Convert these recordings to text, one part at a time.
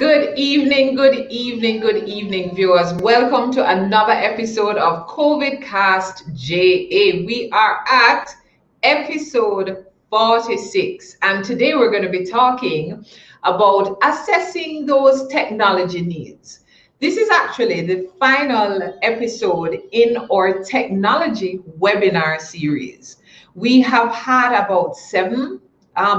Good evening, viewers. Welcome to another episode of COVIDCastJA. We are at episode 46, and today we're going to be talking about assessing those technology needs. This is actually the final episode in our technology webinar series. We have had about 7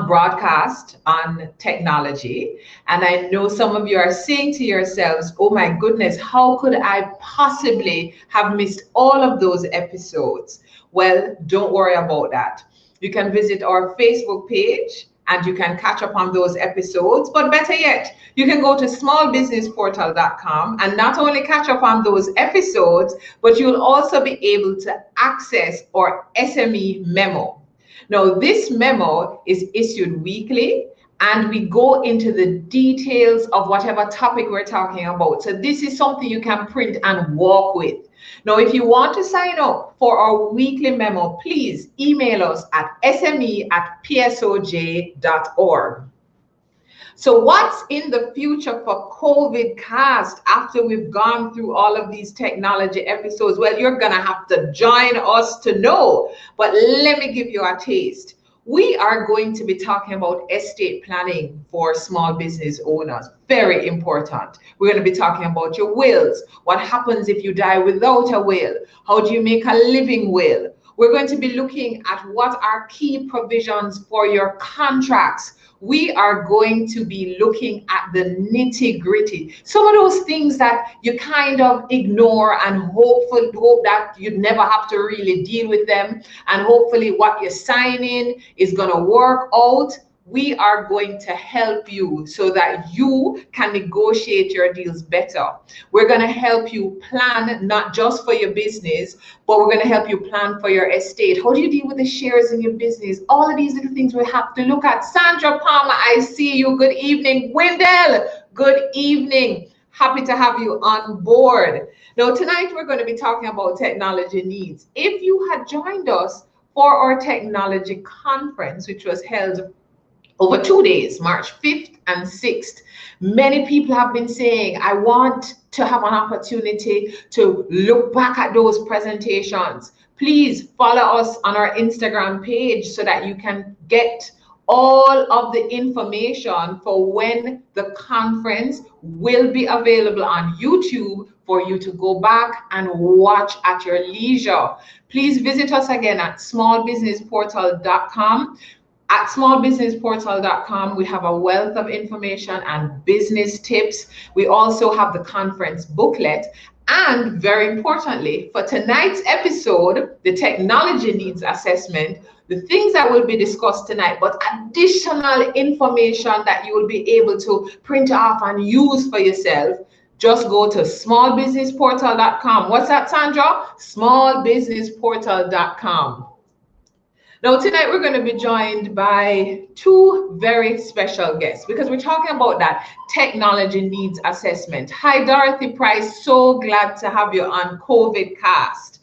broadcast on technology, and I know some of you are saying to yourselves, oh my goodness, how could I possibly have missed all of those episodes? Well, don't worry about that. You can visit our Facebook page and you can catch up on those episodes, but better yet, you can go to smallbusinessportal.com and not only catch up on those episodes, but you'll also be able to access our SME memo. Now, this memo is issued weekly, and we go into the details of whatever topic we're talking about. So this is something you can print and walk with. Now, if you want to sign up for our weekly memo, please email us at sme@psoj.org. So what's in the future for COVIDcast after we've gone through all of these technology episodes? Well, you're going to have to join us to know, but let me give you a taste. We are going to be talking about estate planning for small business owners. Very important. We're going to be talking about your wills. What happens if you die without a will? How do you make a living will? We're going to be looking at what are key provisions for your contracts. We are going to be looking at the nitty-gritty, some of those things that you kind of ignore and hope that you'd never have to really deal with them, and hopefully what you're signing is going to work out. We are going to help you so that you can negotiate your deals better. We're going to help you plan not just for your business, but we're going to help you plan for your estate. How do you deal with the shares in your business? All of these little things we have to look at. Sandra Palmer, I see you. Good evening. Wendell, good evening. Happy to have you on board. Now, tonight we're going to be talking about technology needs. If you had joined us for our technology conference, which was held over 2 days, March 5th and 6th, many people have been saying, I want to have an opportunity to look back at those presentations. Please follow us on our Instagram page so that you can get all of the information for when the conference will be available on YouTube for you to go back and watch at your leisure. Please visit us again at smallbusinessportal.com. At smallbusinessportal.com, we have a wealth of information and business tips. We also have the conference booklet. And very importantly, for tonight's episode, the technology needs assessment, the things that will be discussed tonight, but additional information that you will be able to print off and use for yourself, just go to smallbusinessportal.com. What's that, Sandra? Smallbusinessportal.com. Now, tonight we're going to be joined by 2 very special guests because we're talking about that technology needs assessment. Hi, Dorothy Price. So glad to have you on COVIDcast.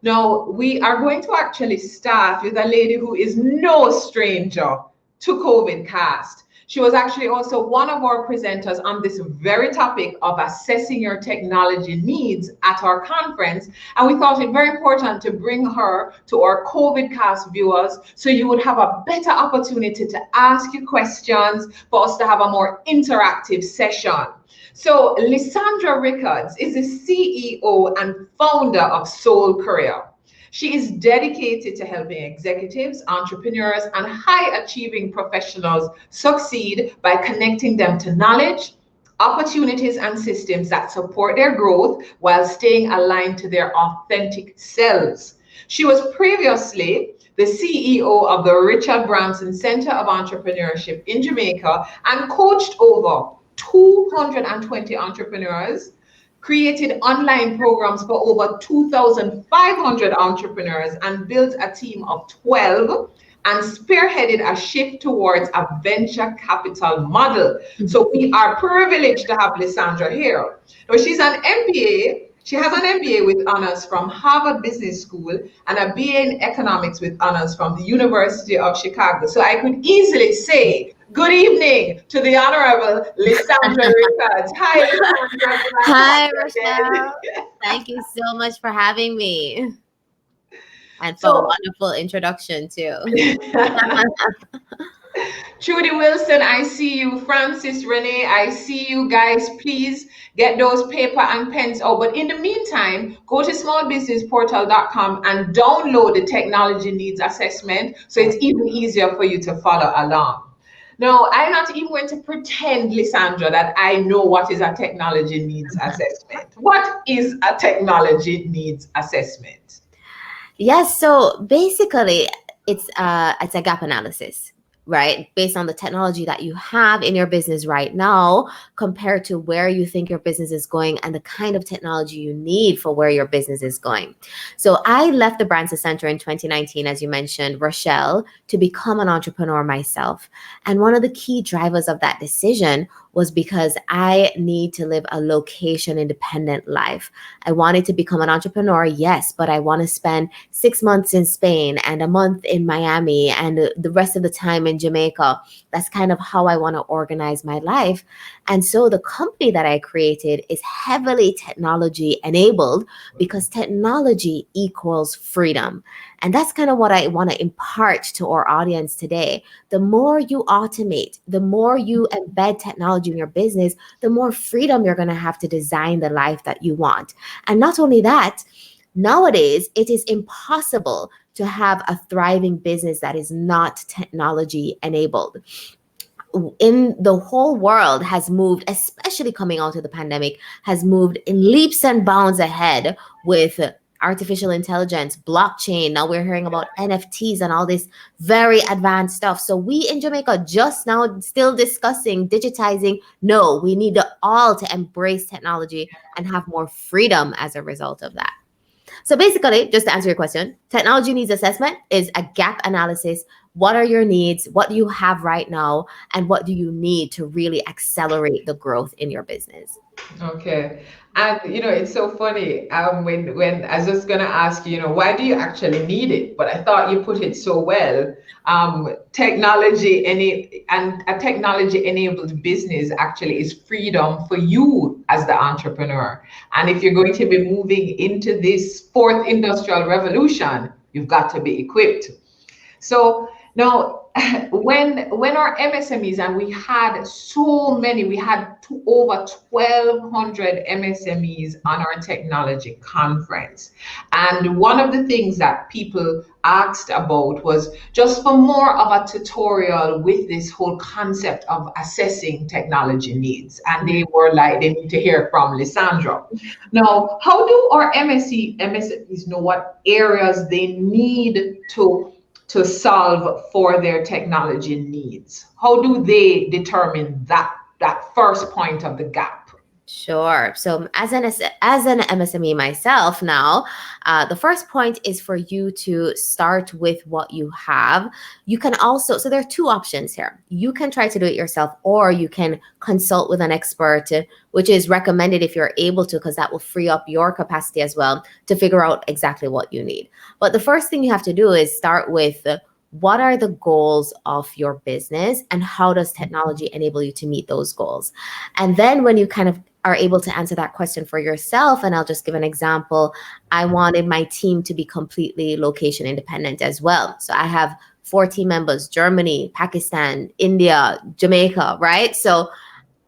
Now, we are going to actually start with a lady who is no stranger to COVIDcast. She was actually also one of our presenters on this very topic of assessing your technology needs at our conference. And we thought it very important to bring her to our COVIDcast viewers so you would have a better opportunity to ask your questions, for us to have a more interactive session. So Lissandra Rickards is the CEO and founder of Soul Career. She is dedicated to helping executives, entrepreneurs, and high-achieving professionals succeed by connecting them to knowledge, opportunities, and systems that support their growth while staying aligned to their authentic selves. She was previously the CEO of the Richard Branson Center of Entrepreneurship in Jamaica and coached over 220 entrepreneurs, created online programs for over 2,500 entrepreneurs, and built a team of 12 and spearheaded a shift towards a venture capital model. So we are privileged to have Lissandra here. Now, she's an MBA She has an MBA with honors from Harvard Business School and a BA in economics with honors from the University of Chicago. So I could easily say, good evening to the Honorable Lissandra Rickards. Hi, Lissandra. Hi, Rochelle. Thank you so much for having me. And for a wonderful introduction, too. Trudy Wilson, I see you. Francis Renee, I see you guys. Please get those paper and pens out. But in the meantime, go to smallbusinessportal.com and download the technology needs assessment so it's even easier for you to follow along. Now, I'm not even going to pretend, Lissandra, that I know what is a technology needs assessment. What is a technology needs assessment? Yes, so basically, it's a gap analysis, right? Based on the technology that you have in your business right now, compared to where you think your business is going and the kind of technology you need for where your business is going. So I left the Branson Center in 2019, as you mentioned, Rochelle, to become an entrepreneur myself. And one of the key drivers of that decision was because I need to live a location independent life. I wanted to become an entrepreneur, yes, but I want to spend 6 months in Spain and a month in Miami and the rest of the time in Jamaica. That's kind of how I want to organize my life. And so the company that I created is heavily technology enabled because technology equals freedom. And that's kind of what I want to impart to our audience today. The more you automate, the more you embed technology in your business, the more freedom you're going to have to design the life that you want. And not only that, nowadays, it is impossible to have a thriving business that is not technology enabled. In the whole world has moved, especially coming out of the pandemic, has moved in leaps and bounds ahead with artificial intelligence, blockchain. Now we're hearing about NFTs and all this very advanced stuff. So we in Jamaica just now still discussing digitizing. No, we need all to embrace technology and have more freedom as a result of that. So basically, just to answer your question, technology needs assessment is a gap analysis. What are your needs? What do you have right now? And what do you need to really accelerate the growth in your business? Okay. And it's so funny. When I was just gonna ask you, why do you actually need it? But I thought you put it so well. Technology and a technology-enabled business actually is freedom for you as the entrepreneur. And if you're going to be moving into this fourth industrial revolution, you've got to be equipped. So now, when our MSMEs, and we had so many, we had over 1,200 MSMEs on our technology conference. And one of the things that people asked about was just for more of a tutorial with this whole concept of assessing technology needs. And they were like, they need to hear from Lissandra. Now, how do our MSMEs know what areas they need to solve for their technology needs? How do they determine that first point of the gap? Sure. So as an MSME myself now, the first point is for you to start with what you have. You can also, so there are two options here. You can try to do it yourself, or you can consult with an expert, which is recommended if you're able to, because that will free up your capacity as well to figure out exactly what you need. But the first thing you have to do is start with what are the goals of your business and how does technology enable you to meet those goals? And then when you kind of are able to answer that question for yourself, and I'll just give an example, I wanted my team to be completely location independent as well. So I have 4 team members, Germany, Pakistan, India, Jamaica, right? So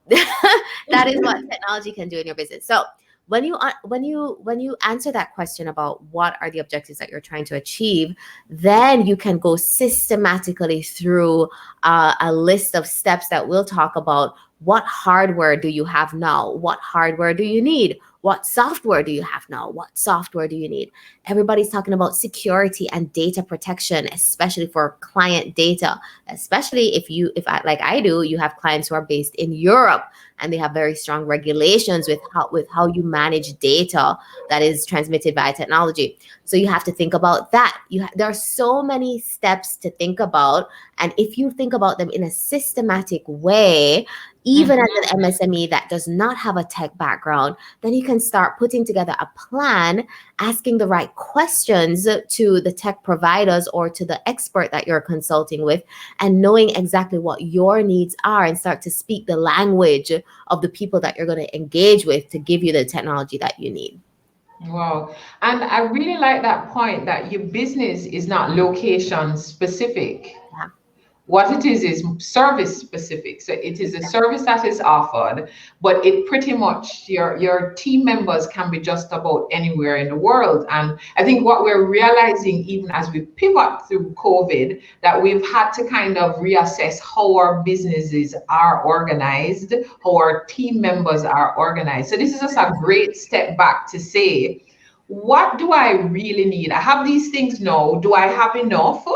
that is what technology can do in your business. So when you answer that question about what are the objectives that you're trying to achieve, then you can go systematically through a list of steps that we'll talk about. What hardware do you have now? What hardware do you need? What software do you have now? What software do you need? Everybody's talking about security and data protection, especially for client data, especially if like I do, you have clients who are based in Europe and they have very strong regulations with how you manage data that is transmitted via technology. So you have to think about that. There are so many steps to think about. And if you think about them in a systematic way, even as an MSME that does not have a tech background, then you can start putting together a plan, asking the right questions to the tech providers or to the expert that you're consulting with, and knowing exactly what your needs are, and start to speak the language of the people that you're going to engage with to give you the technology that you need. Wow. And I really like that point that your business is not location specific. Yeah. What it is service specific. So it is a service that is offered, but it pretty much your team members can be just about anywhere in the world. And I think what we're realizing, even as we pivot through COVID, that we've had to kind of reassess how our businesses are organized, how our team members are organized. So this is just a great step back to say, what do I really need? I have these things now. Do I have enough?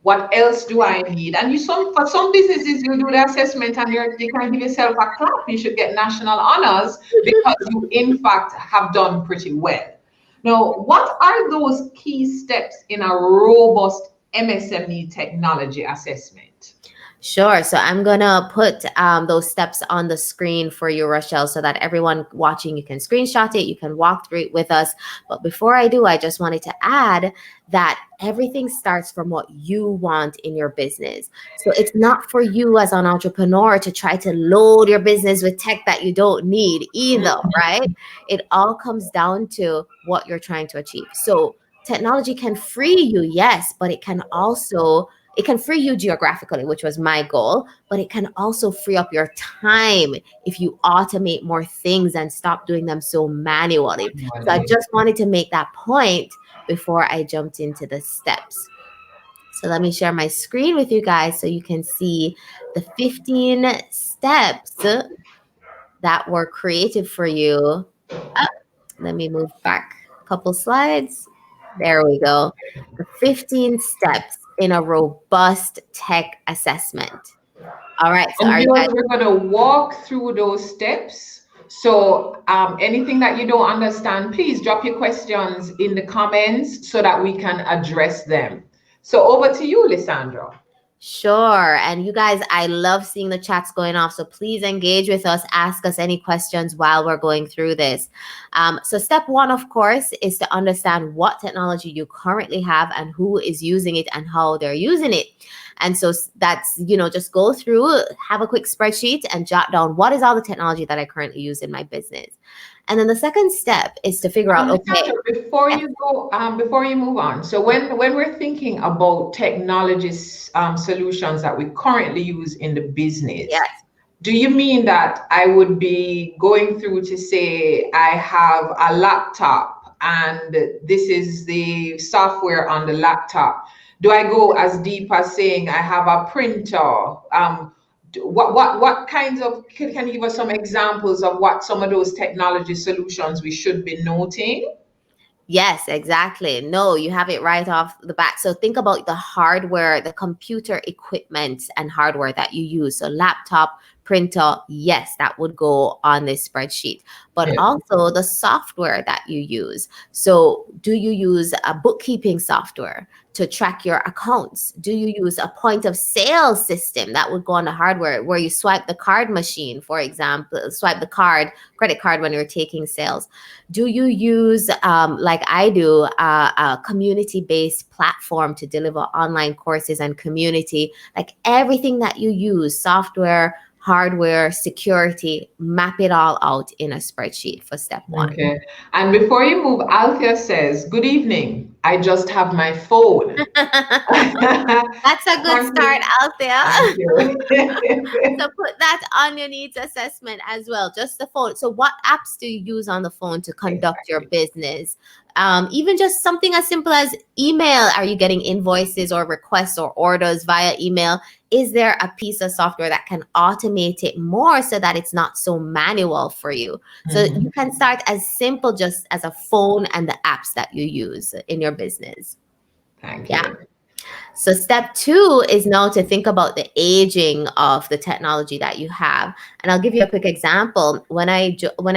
What else do I need? And for some businesses, you do the assessment and you can give yourself a clap. You should get national honors because you, in fact, have done pretty well. Now, what are those key steps in a robust MSME technology assessment? Sure. So I'm going to put those steps on the screen for you, Rochelle, so that everyone watching, you can screenshot it, you can walk through it with us. But before I do, I just wanted to add that everything starts from what you want in your business. So it's not for you as an entrepreneur to try to load your business with tech that you don't need either, right? It all comes down to what you're trying to achieve. So technology can free you, yes, but it can free you geographically, which was my goal, but it can also free up your time if you automate more things and stop doing them so manually. So I just wanted to make that point before I jumped into the steps. So let me share my screen with you guys so you can see the 15 steps that were created for you. Let me move back a couple slides. There we go. The 15 steps in a robust tech assessment. All right. So we're going to walk through those steps. So anything that you don't understand, please drop your questions in the comments so that we can address them. So over to you, Lissandra. Sure. And you guys, I love seeing the chats going off. So please engage with us. Ask us any questions while we're going through this. So step one, of course, is to understand what technology you currently have and who is using it and how they're using it. And so that's, just go through, have a quick spreadsheet and jot down what is all the technology that I currently use in my business. And then the second step is to figure out, okay. Before you move on, so when we're thinking about technology solutions that we currently use in the business, yes, do you mean that I would be going through to say I have a laptop and this is the software on the laptop? Do I go as deep as saying I have a printer? What kinds of, can you give us some examples of what some of those technology solutions we should be noting? Yes, exactly. No, you have it right off the bat. So think about the hardware, the computer equipment and hardware that you use. So laptop, printer, yes, that would go on this spreadsheet, but also the software that you use. So do you use a bookkeeping software to track your accounts? Do you use a point of sale system that would go on the hardware where you swipe the card machine, for example, swipe the credit card when you're taking sales? Do you use, like I do, a community-based platform to deliver online courses and community? Like everything that you use, software, hardware, security, map it all out in a spreadsheet for step one. Okay. And before you move, Althea says, good evening. I just have my phone. That's a good start, Althea. Thank you. So put that on your needs assessment as well, just the phone. So what apps do you use on the phone to conduct your business? Even just something as simple as email. Are you getting invoices or requests or orders via email? Is there a piece of software that can automate it more so that it's not so manual for you? So you can start as simple just as a phone and the apps that you use in your business. Thank you. Yeah. So step two is now to think about the aging of the technology that you have. And I'll give you a quick example. When I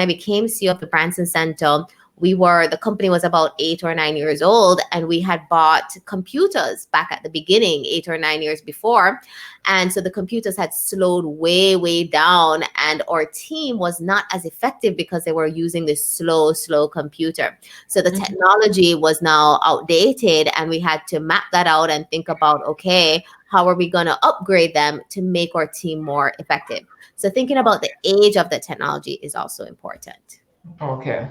became CEO of the Branson Center, the company was about 8 or 9 years old, and we had bought computers back at the beginning, 8 or 9 years before. And so the computers had slowed way down, and our team was not as effective because they were using this slow computer. So the technology was now outdated, and we had to map that out and think about, okay, how are we going to upgrade them to make our team more effective? So thinking about the age of the technology is also important. Okay.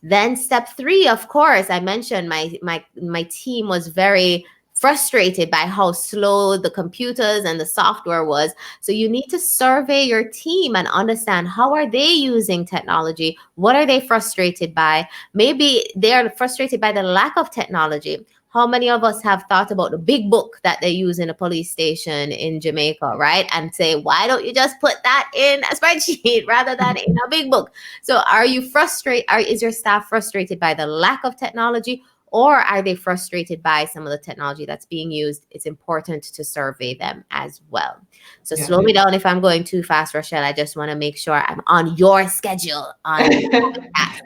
Then step 3, of course, I mentioned my team was very frustrated by how slow the computers and the software was. So you need to survey your team and understand, how are they using technology? What are they frustrated by? Maybe they're frustrated by the lack of technology. How many of us have thought about the big book that they use in a police station in Jamaica, right? And say, why don't you just put that in a spreadsheet rather than in a big book? So are you frustrated? Is your staff frustrated by the lack of technology, or are they frustrated by some of the technology that's being used? It's important to survey them as well. So slow me down if I'm going too fast, Rochelle. I just want to make sure I'm on your schedule.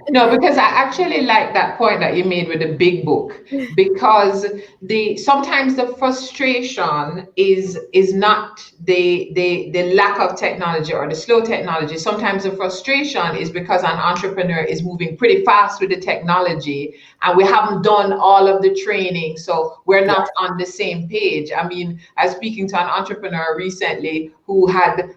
No, because I actually like that point that you made with the big book, because sometimes the frustration is not the lack of technology or the slow technology. Sometimes the frustration is because an entrepreneur is moving pretty fast with the technology, and we haven't done all of the training, so we're not on the same page. I mean, I was speaking to an entrepreneur recently who had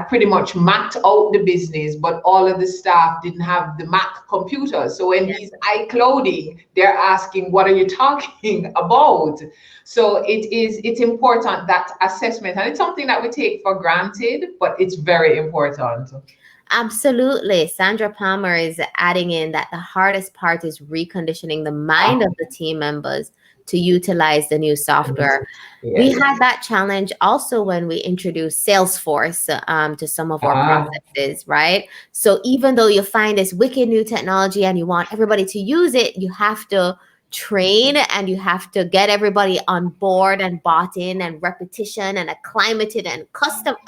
pretty much mapped out the business, but all of the staff didn't have the Mac computers. So when he's iClouding, they're asking, what are you talking about? So it's important, that assessment, and it's something that we take for granted, but it's very important. Absolutely. Sandra Palmer is adding in that the hardest part is reconditioning the mind of the team members to utilize the new software. Yes. We had that challenge also when we introduced Salesforce to some of our processes, right? So even though you find this wicked new technology and you want everybody to use it, you have to train and you have to get everybody on board and bought in and repetition and acclimated and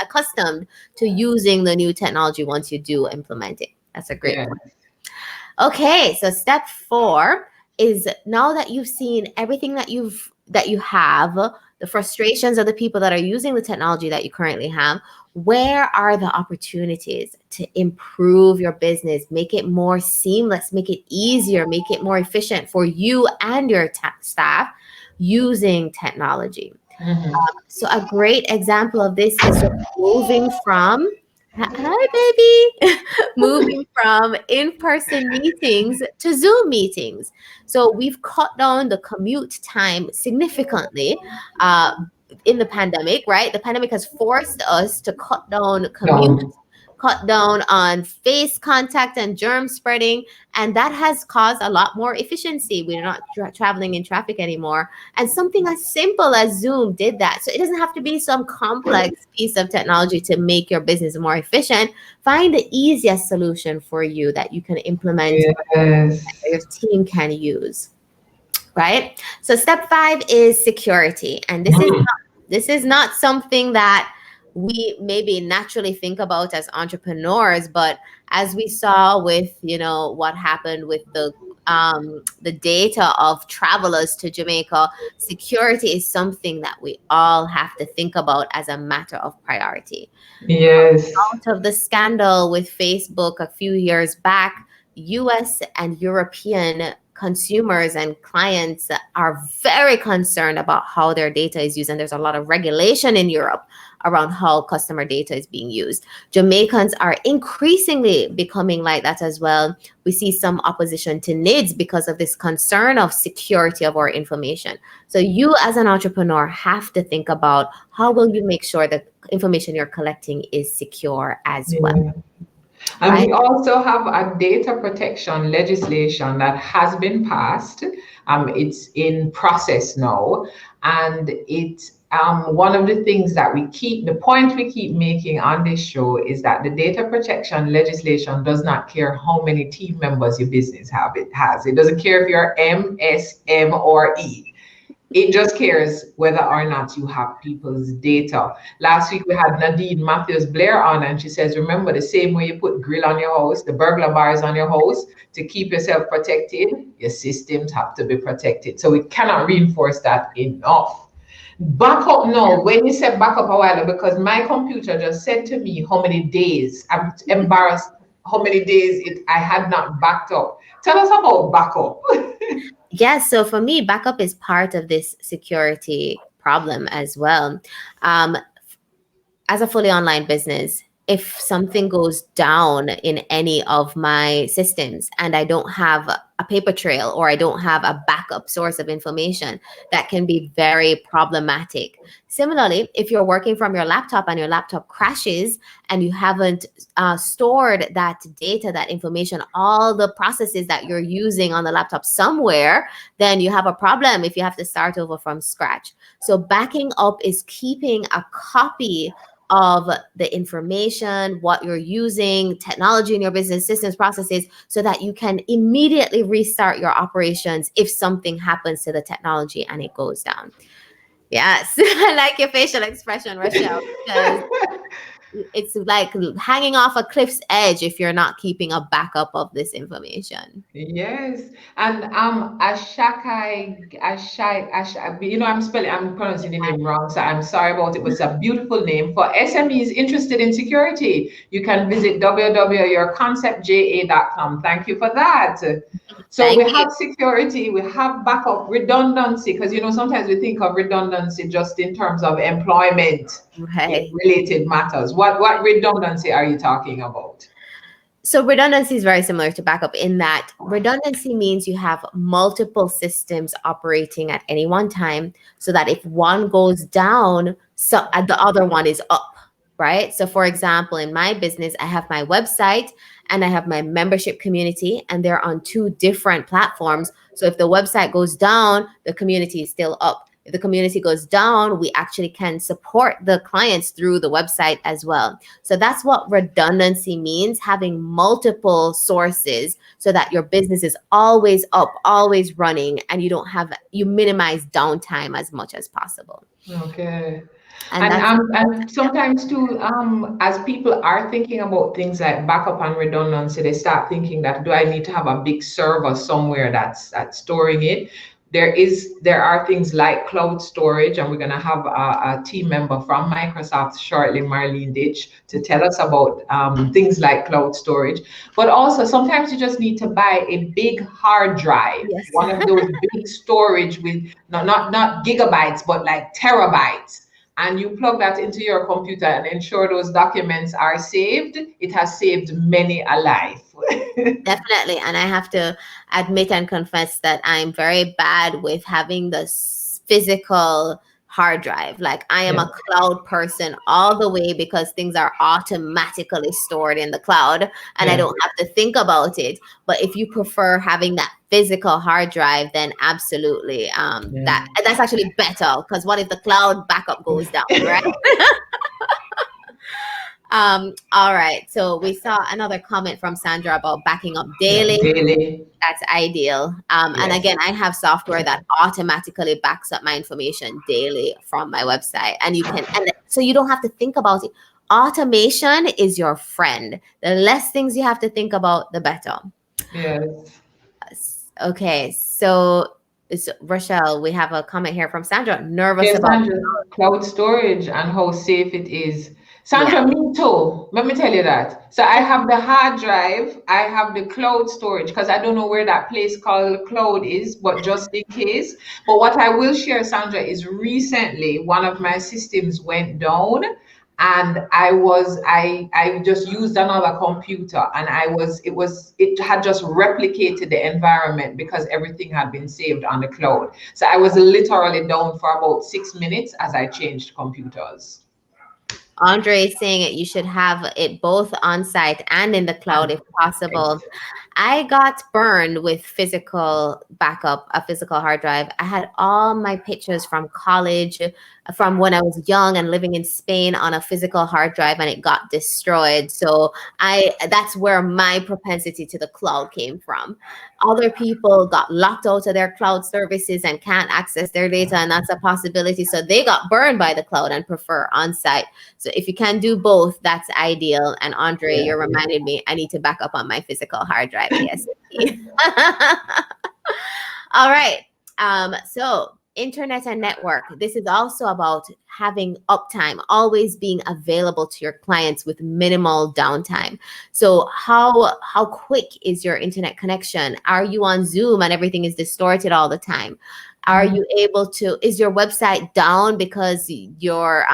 accustomed to using the new technology once you do implement it. That's a great point. Okay, so step 4 is, now that you've seen everything that you have, the frustrations of the people that are using the technology that you currently have, where are the opportunities to improve your business, make it more seamless, make it easier, make it more efficient for you and your staff using technology? So a great example of this is moving from moving from in-person meetings to Zoom meetings. So we've cut down the commute time significantly in the pandemic, right? The pandemic has forced us to cut down commute, cut down on face contact and germ spreading, and that has caused a lot more efficiency. We're not traveling in traffic anymore, and something as simple as Zoom did that. So it doesn't have to be some complex piece of technology to make your business more efficient. Find the easiest solution for you that you can implement, that your team can use, right? So step 5 is security, and this is not something that we maybe naturally think about as entrepreneurs, but as we saw with, what happened with the data of travelers to Jamaica, security is something that we all have to think about as a matter of priority. Yes. Out of the scandal with Facebook a few years back, US and European consumers and clients are very concerned about how their data is used, and there's a lot of regulation in Europe around how customer data is being used. Jamaicans are increasingly becoming like that as well. We see some opposition to NIDS because of this concern of security of our information. So you as an entrepreneur have to think about, how will you make sure that information you're collecting is secure as well. And we also have a data protection legislation that has been passed. It's in process now, and it's one of the things that the point we keep making on this show is that the data protection legislation does not care how many team members your business has. It doesn't care if you're M, S, M, or E. It just cares whether or not you have people's data. Last week we had Nadine Matthews Blair on, and she says, remember, the same way you put grill on your house, the burglar bars on your house to keep yourself protected, your systems have to be protected. So we cannot reinforce that enough. Backup, no. When you said backup a while ago, because my computer just said to me how many days, I'm embarrassed how many days I had not backed up. Tell us about backup. Yes, so for me, backup is part of this security problem as well. As a fully online business, if something goes down in any of my systems and I don't have a paper trail or I don't have a backup source of information, that can be very problematic. Similarly, if you're working from your laptop and your laptop crashes and you haven't stored that data, that information, all the processes that you're using on the laptop somewhere, then you have a problem if you have to start over from scratch. So backing up is keeping a copy of the information, what you're using, technology in your business, systems, processes, so that you can immediately restart your operations if something happens to the technology and it goes down. Yes, I like your facial expression, Rochelle, because it's like hanging off a cliff's edge if you're not keeping a backup of this information. Yes, and I'm pronouncing the name wrong, so I'm sorry about it, but it's a beautiful name. For SMEs interested in security, you can visit www.yourconceptja.com. Thank you for that. So we have security, we have backup, redundancy, because sometimes we think of redundancy just in terms of employment related matters. What redundancy are you talking about? So redundancy is very similar to backup in that redundancy means you have multiple systems operating at any one time, so that if one goes down, so the other one is up, right? So for example, in my business, I have my website and I have my membership community, and they're on two different platforms. So if the website goes down, the community is still up. If the community goes down, we actually can support the clients through the website as well. So that's what redundancy means, having multiple sources so that your business is always up, always running, and you minimize downtime as much as possible. Okay. And sometimes too, as people are thinking about things like backup and redundancy, they start thinking that, do I need to have a big server somewhere that's storing it? There are things like cloud storage, and we're going to have a team member from Microsoft shortly, Marlene Dietsch, to tell us about things like cloud storage. But also, sometimes you just need to buy a big hard drive, yes. One of those big storage with not gigabytes, but like terabytes. And you plug that into your computer and ensure those documents are saved. It has saved many a life. Definitely. And I have to admit and confess that I'm very bad with having the physical hard drive. Like I am a cloud person all the way, because things are automatically stored in the cloud and I don't have to think about it. But if you prefer having that physical hard drive, then absolutely that's actually better, because what if the cloud backup goes down, right? All right. So we saw another comment from Sandra about backing up daily. That's ideal. And again, I have software that automatically backs up my information daily from my website. And so you don't have to think about it. Automation is your friend. The less things you have to think about, the better. Yes. Okay. So Rochelle, we have a comment here from Sandra. Nervous about Sandra, cloud storage and how safe it is. Sandra, me too. Let me tell you that. So I have the hard drive, I have the cloud storage, because I don't know where that place called cloud is, but just in case. But what I will share, Sandra, is recently one of my systems went down, and I just used another computer, and it had just replicated the environment because everything had been saved on the cloud. So I was literally down for about 6 minutes as I changed computers. Andre is saying it, you should have it both on site and in the cloud if possible. I got burned with physical backup, a physical hard drive. I had all my pictures from college, from when I was young and living in Spain on a physical hard drive, and it got destroyed. So that's where my propensity to the cloud came from. Other people got locked out of their cloud services and can't access their data, and that's a possibility. So they got burned by the cloud and prefer on-site. So if you can do both, that's ideal. And Andre, you're reminded me I need to back up on my physical hard drive ASAP. All right. So internet and network. This is also about having uptime, always being available to your clients with minimal downtime. So how quick is your internet connection? Are you on Zoom and everything is distorted all the time? Are you able to, is your website down because your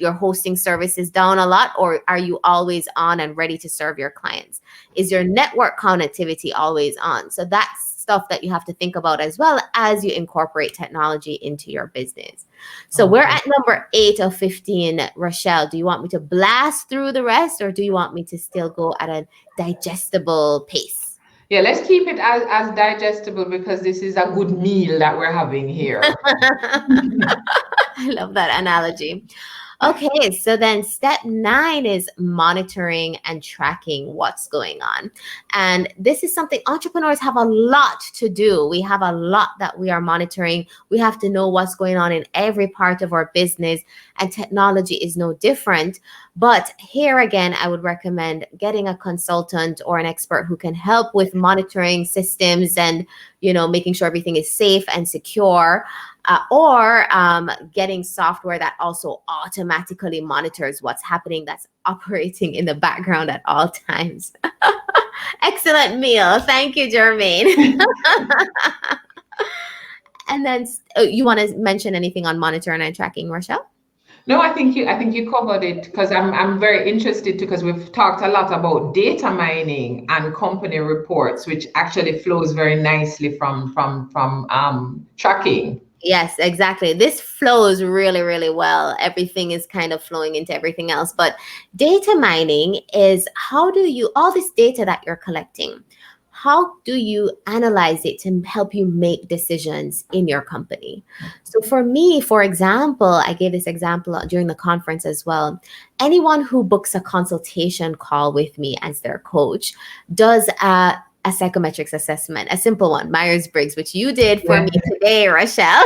hosting service is down a lot, or are you always on and ready to serve your clients? Is your network connectivity always on? So that's stuff that you have to think about as well as you incorporate technology into your business. So we're at number 8 of 15. Rochelle, do you want me to blast through the rest, or do you want me to still go at a digestible pace? Yeah, let's keep it as digestible, because this is a good meal that we're having here. I love that analogy. Okay, so then step 9 is monitoring and tracking what's going on. And this is something entrepreneurs have a lot to do. We have a lot that we are monitoring. We have to know what's going on in every part of our business, and technology is no different. But here again, I would recommend getting a consultant or an expert who can help with monitoring systems and, making sure everything is safe and secure. Or getting software that also automatically monitors what's happening, that's operating in the background at all times. Excellent meal. Thank you, Jermaine. And then you want to mention anything on monitoring and tracking, Rochelle? No, I think you covered it, because I'm very interested too, because we've talked a lot about data mining and company reports, which actually flows very nicely from tracking. Yes, exactly. This flows really, really well. Everything is kind of flowing into everything else. But data mining is all this data that you're collecting, how do you analyze it to help you make decisions in your company? So for me, for example, I gave this example during the conference as well. Anyone who books a consultation call with me as their coach does a psychometrics assessment, a simple one, Myers-Briggs, which you did for me today, Rochelle.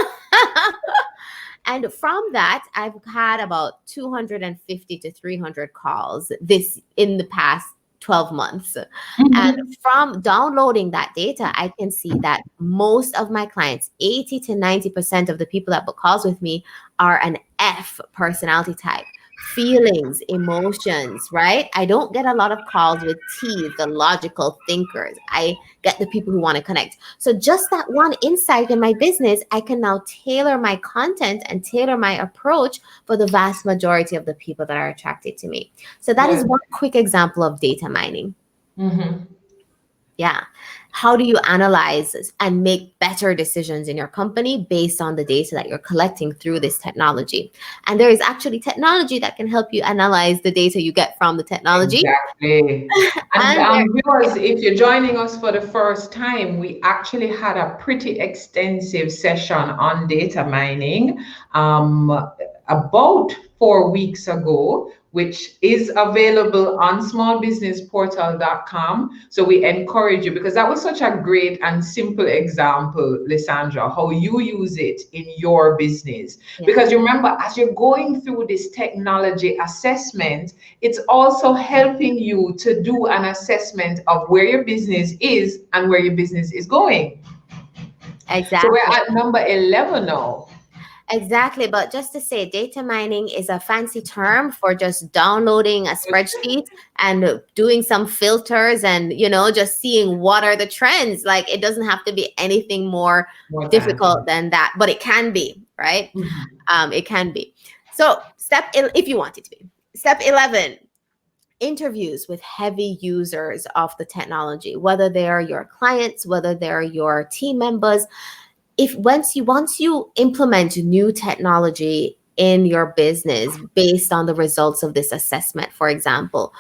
And from that, I've had about 250 to 300 calls in the past 12 months. And from downloading that data, I can see that most of my clients, 80 to 90% of the people that book calls with me, are an F personality type. Feelings, emotions, right? I don't get a lot of calls with T, the logical thinkers. I get the people who want to connect. So just that one insight in my business, I can now tailor my content and tailor my approach for the vast majority of the people that are attracted to me. So that is one quick example of data mining. Yeah. How do you analyze and make better decisions in your company based on the data that you're collecting through this technology? And there is actually technology that can help you analyze the data you get from the technology. Exactly. And viewers, if you're joining us for the first time, we actually had a pretty extensive session on data mining about 4 weeks ago, which is available on smallbusinessportal.com. So we encourage you, because that was such a great and simple example, Lissandra, how you use it in your business. Yeah. Because you remember, as you're going through this technology assessment, it's also helping you to do an assessment of where your business is and where your business is going. Exactly. So we're at number 11 now. Exactly. But just to say, data mining is a fancy term for just downloading a spreadsheet and doing some filters and, just seeing what are the trends. Like, it doesn't have to be anything more difficult than that, but it can be, right? It can be. So if you want it to be. Step 11, interviews with heavy users of the technology, whether they are your clients, whether they're your team members. Once you implement new technology in your business based on the results of this assessment, for example,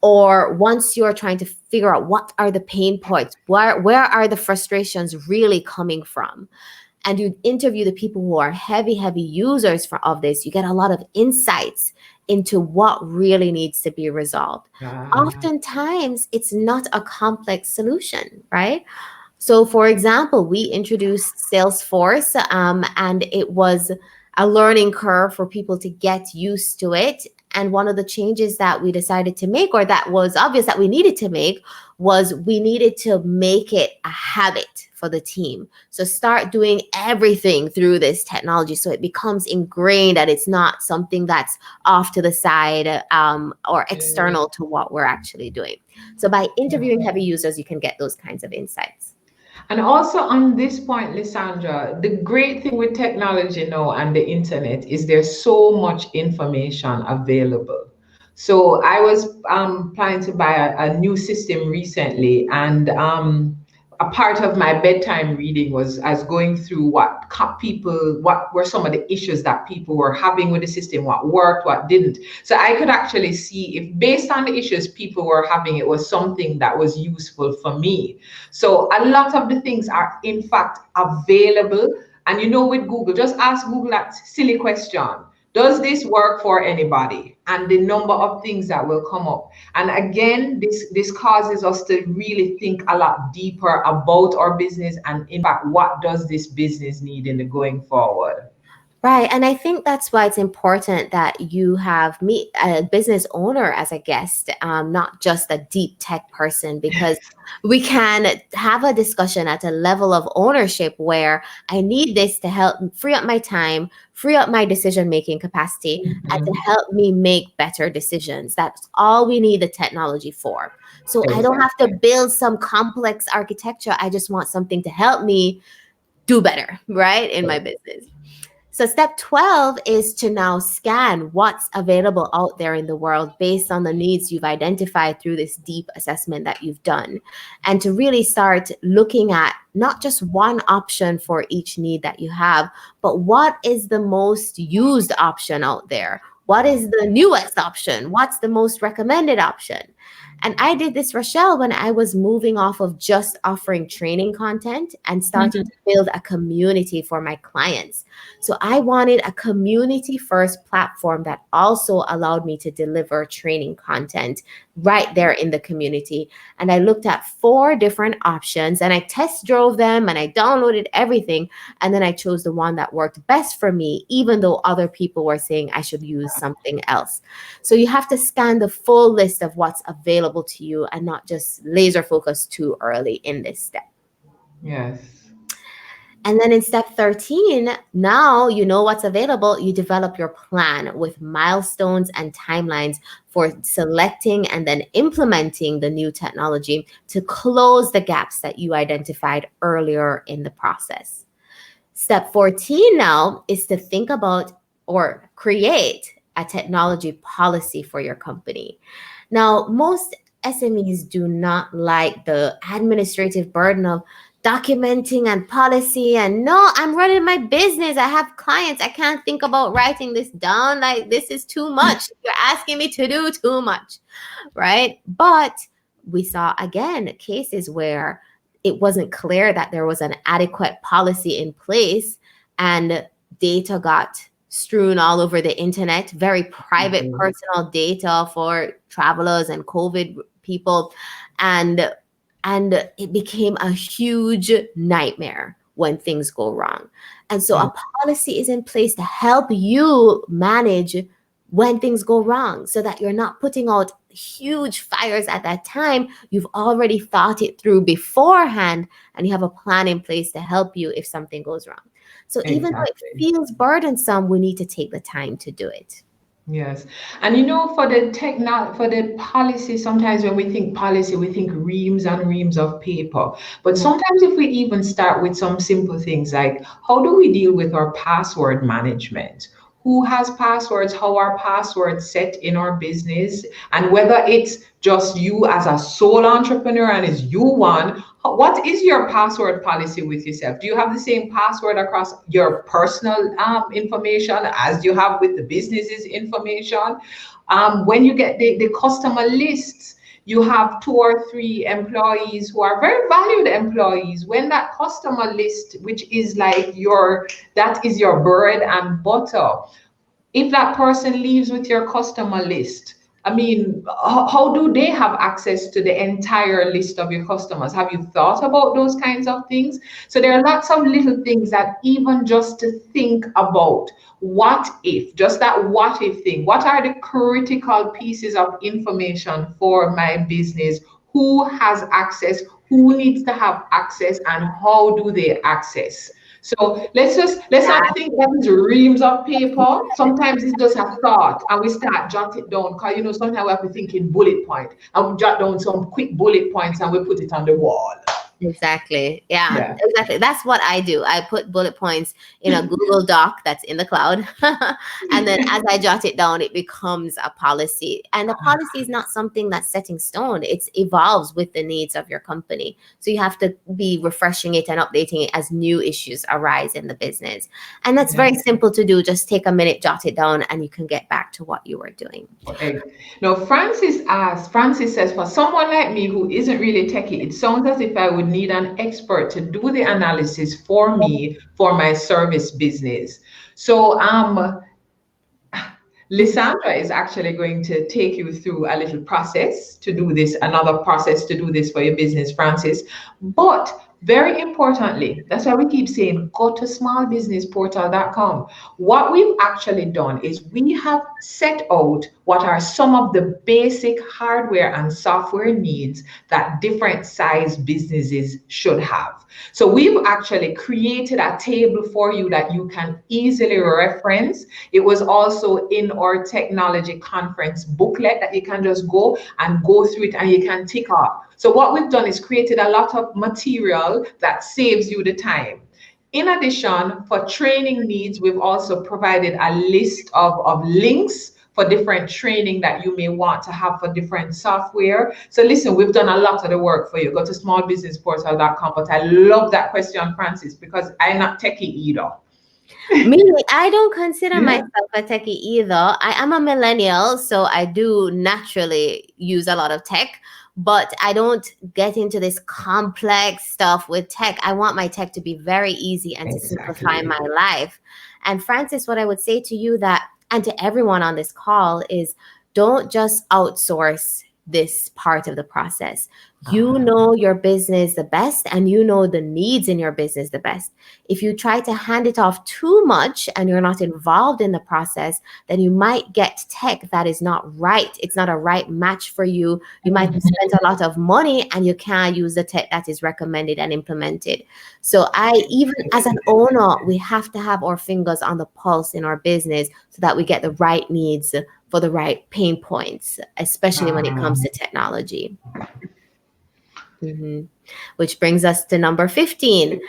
or once you're trying to figure out what are the pain points, where are the frustrations really coming from, and you interview the people who are heavy users of this, you get a lot of insights into what really needs to be resolved. Oftentimes, it's not a complex solution, right? So, for example, we introduced Salesforce, and it was a learning curve for people to get used to it. And one of the changes that we decided to make, or that was obvious that we needed to make, was we needed to make it a habit for the team. So start doing everything through this technology so it becomes ingrained, that it's not something that's off to the side or external to what we're actually doing. So by interviewing heavy users, you can get those kinds of insights. And also on this point, Lissandra, the great thing with technology now and the internet is there's so much information available. So I was planning to buy a new system recently, and a part of my bedtime reading was as going through what were some of the issues that people were having with the system, what worked, what didn't. So I could actually see if based on the issues people were having, it was something that was useful for me. So a lot of the things are in fact available. And with Google, just ask Google that silly question. Does this work for anybody? And the number of things that will come up. And again, this causes us to really think a lot deeper about our business and in fact, what does this business need in the going forward? Right. And I think that's why it's important that you have me, a business owner, as a guest, not just a deep tech person, because we can have a discussion at a level of ownership where I need this to help free up my time, free up my decision-making capacity, and to help me make better decisions. That's all we need the technology for. So I don't have to build some complex architecture. I just want something to help me do better, right, in my business. So step 12 is to now scan what's available out there in the world based on the needs you've identified through this deep assessment that you've done, and to really start looking at not just one option for each need that you have, but what is the most used option out there? What is the newest option? What's the most recommended option? And I did this, Rochelle, when I was moving off of just offering training content and starting to build a community for my clients. So I wanted a community-first platform that also allowed me to deliver training content right there in the community. And I looked at 4 different options and I test drove them and I downloaded everything. And then I chose the one that worked best for me, even though other people were saying I should use something else. So you have to scan the full list of what's available to you and not just laser focus too early in this step. Yes. And then in step 13, now you know what's available. You develop your plan with milestones and timelines for selecting and then implementing the new technology to close the gaps that you identified earlier in the process. Step 14 now is to think about or create a technology policy for your company. Now, most SMEs do not like the administrative burden of documenting and policy, and no, I'm running my business. I have clients. I can't think about writing this down. Like, this is too much. You're asking me to do too much, right? But we saw, again, cases where it wasn't clear that there was an adequate policy in place and data got strewn all over the internet, very private personal data for travelers and COVID people. And it became a huge nightmare when things go wrong. And so a policy is in place to help you manage when things go wrong so that you're not putting out huge fires at that time. You've already thought it through beforehand and you have a plan in place to help you if something goes wrong. So even though it feels burdensome, we need to take the time to do it. Yes. And for the policy, sometimes when we think policy, we think reams and reams of paper. But sometimes if we even start with some simple things like, how do we deal with our password management? Who has passwords? How are passwords set in our business? And whether it's just you as a sole entrepreneur and it's you one, what is your password policy with yourself? Do you have the same password across your personal information as you have with the business's information? When you get the customer lists, you have 2 or 3 employees who are very valued employees. When that customer list, which is like that is your bread and butter, if that person leaves with your customer list, I mean, how do they have access to the entire list of your customers? Have you thought about those kinds of things? So there are lots of little things that even just to think about, what if, just that what if thing, what are the critical pieces of information for my business? Who has access? Who needs to have access, and how do they access? So let's not think that it's reams of paper. Sometimes it's just a thought, and we start jot it down. Because sometimes we have to think in bullet point, and we jot down some quick bullet points and we put it on the wall. Exactly. Yeah, exactly. That's what I do. I put bullet points in a Google Doc that's in the cloud. And then as I jot it down, it becomes a policy. And the policy is not something that's set in stone. It evolves with the needs of your company. So you have to be refreshing it and updating it as new issues arise in the business. And that's very simple to do. Just take a minute, jot it down, and you can get back to what you were doing. Okay. Now, Francis says, for someone like me who isn't really techie, it sounds as if I would need an expert to do the analysis for me for my service business. So Lissandra is actually going to take you through a little process to do this, another process to do this for your business, Francis. But very importantly, that's why we keep saying, go to smallbusinessportal.com. What we've actually done is we have set out what are some of the basic hardware and software needs that different size businesses should have. So we've actually created a table for you that you can easily reference. It was also in our technology conference booklet that you can just go through it and you can tick off. So what we've done is created a lot of material that saves you the time. In addition, for training needs, we've also provided a list of links for different training that you may want to have for different software. So listen, we've done a lot of the work for you. Go to smallbusinessportal.com. But I love that question, Francis, because I'm not techie either. Me, I don't consider myself a techie either. I am a millennial, so I do naturally use a lot of tech, but I don't get into this complex stuff with tech. I want my tech to be very easy and to simplify my life. And Francis, what I would say to you and to everyone on this call is, don't just outsource this part of the process. You know your business the best, and you know the needs in your business the best. If you try to hand it off too much and you're not involved in the process, then you might get tech that is not right. It's not a right match for you. You might have spent a lot of money and you can't use the tech that is recommended and implemented. So even as an owner, we have to have our fingers on the pulse in our business so that we get the right needs for the right pain points, especially when it comes to technology. Which brings us to number 15.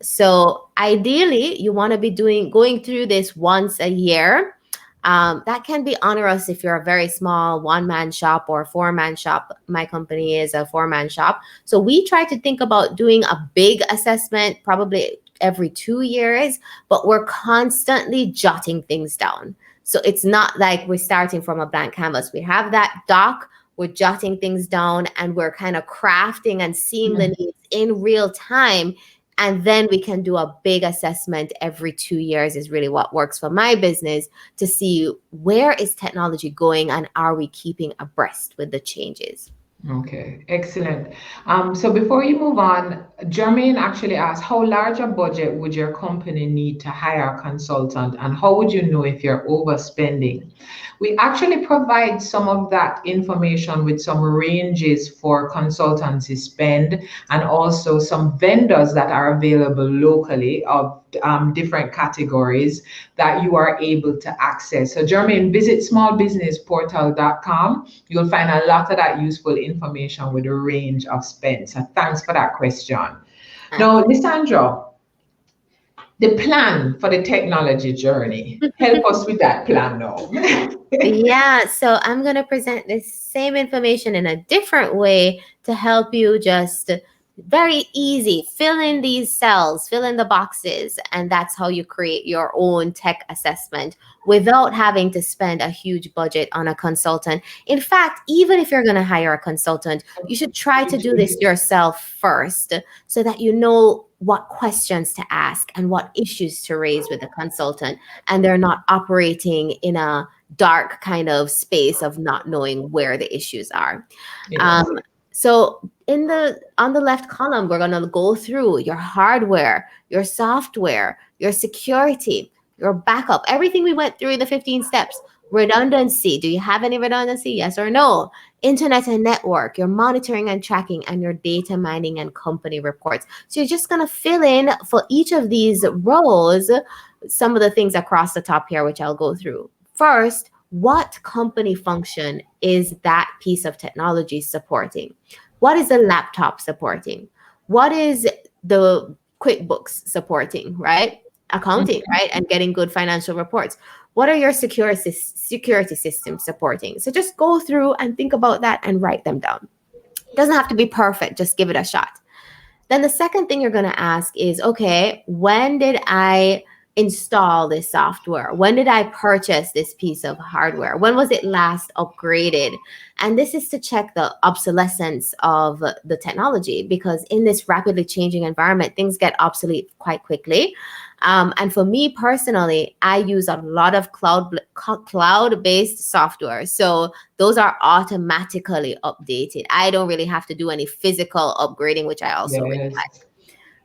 So ideally, you want to be going through this once a year. That can be onerous if you're a very small one-man shop or a four-man shop. My company is a four-man shop. So we try to think about doing a big assessment probably every 2 years, but we're constantly jotting things down. So it's not like we're starting from a blank canvas. We have that doc, we're jotting things down, and we're kind of crafting and seeing the needs in real time. And then we can do a big assessment every 2 years is really what works for my business, to see where is technology going and are we keeping abreast with the changes. Okay, excellent. So before you move on, Jermaine actually asked, how large a budget would your company need to hire a consultant, and how would you know if you're overspending? We actually provide some of that information with some ranges for consultancy spend, and also some vendors that are available locally of different categories that you are able to access. So Jermaine, visit smallbusinessportal.com. You'll find a lot of that useful information with a range of spend. So thanks for that question. Now, Lissandra, the plan for the technology journey. Help us with that plan now. Yeah, so I'm going to present this same information in a different way to help you just Very easy. Fill in these cells, fill in the boxes, and that's how you create your own tech assessment without having to spend a huge budget on a consultant. In fact, even if you're going to hire a consultant, you should try to do this yourself first so that you know what questions to ask and what issues to raise with the consultant, and they're not operating in a dark kind of space of not knowing where the issues are. Yes. So on the left column, we're going to go through your hardware, your software, your security, your backup, everything we went through in the 15 steps. Redundancy. Do you have any redundancy? Yes or no? Internet and network, your monitoring and tracking, and your data mining and company reports. So you're just going to fill in for each of these rows some of the things across the top here, which I'll go through. First, what company function is that piece of technology supporting? What is the laptop supporting? What is the QuickBooks supporting, right? Accounting, right? And getting good financial reports. What are your security systems supporting? So just go through and think about that and write them down. It doesn't have to be perfect, just give it a shot. Then the second thing you're going to ask is, okay, when did I install this software? When did I purchase this piece of hardware? When was it last upgraded? And this is to check the obsolescence of the technology, because in this rapidly changing environment, things get obsolete quite quickly. And for me personally, I use a lot of cloud-based software. So those are automatically updated. I don't really have to do any physical upgrading, which I also really like,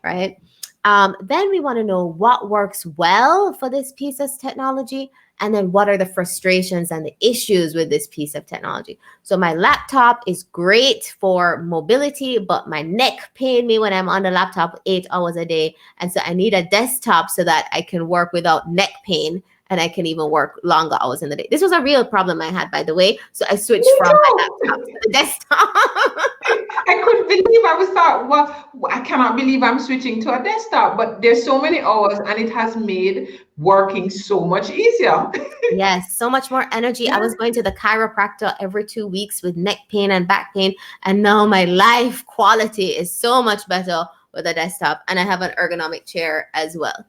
right? Then we want to know what works well for this piece of technology, and then what are the frustrations and the issues with this piece of technology. So my laptop is great for mobility, but my neck pain me when I'm on the laptop 8 hours a day. And so I need a desktop so that I can work without neck pain, and I can even work longer hours in the day. This was a real problem I had, by the way. So I switched from my laptop to the desktop. I couldn't believe I cannot believe I'm switching to a desktop, but there's so many hours and it has made working so much easier. Yes, so much more energy. Yeah. I was going to the chiropractor every 2 weeks with neck pain and back pain. And now my life quality is so much better with a desktop. And I have an ergonomic chair as well.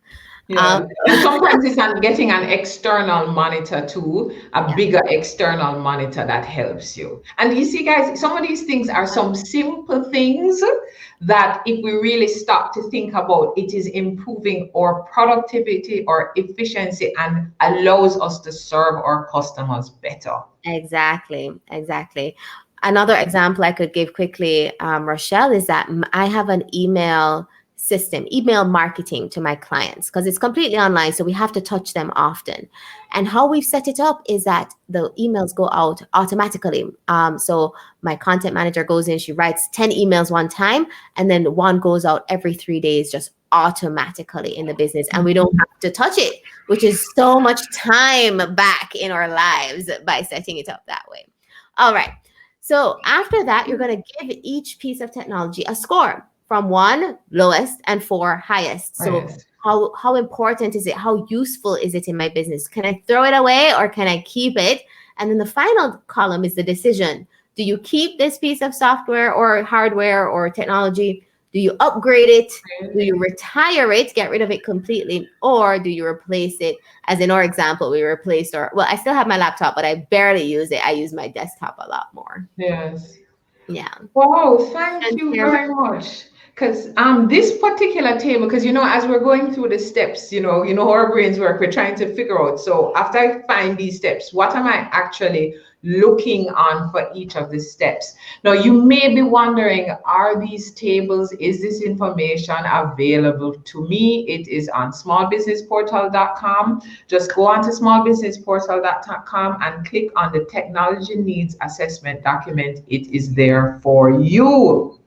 Yeah. And sometimes it's getting an external monitor too, a bigger external monitor that helps you. And you see, guys, some of these things are some simple things that if we really stop to think about, it is improving our productivity or efficiency and allows us to serve our customers better. Exactly. Another example I could give quickly, Rochelle, is that I have an email system, email marketing to my clients, because it's completely online. So we have to touch them often. And how we've set it up is that the emails go out automatically. So my content manager goes in, she writes 10 emails one time, and then one goes out every 3 days, just automatically in the business. And we don't have to touch it, which is so much time back in our lives by setting it up that way. All right. So after that, you're going to give each piece of technology a score. From 1, lowest, and 4, highest. So how important is it? How useful is it in my business? Can I throw it away or can I keep it? And then the final column is the decision. Do you keep this piece of software or hardware or technology? Do you upgrade it? Do you retire it, get rid of it completely? Or do you replace it? As in our example, we replaced I still have my laptop, but I barely use it. I use my desktop a lot more. Yes. Yeah. Wow, thank you very much. Because this particular table, because as we're going through the steps, how our brains work, we're trying to figure out. So after I find these steps, what am I actually looking on for each of the steps? Now you may be wondering, are these tables, is this information available to me? It is on smallbusinessportal.com. Just go on to smallbusinessportal.com and click on the technology needs assessment document. It is there for you.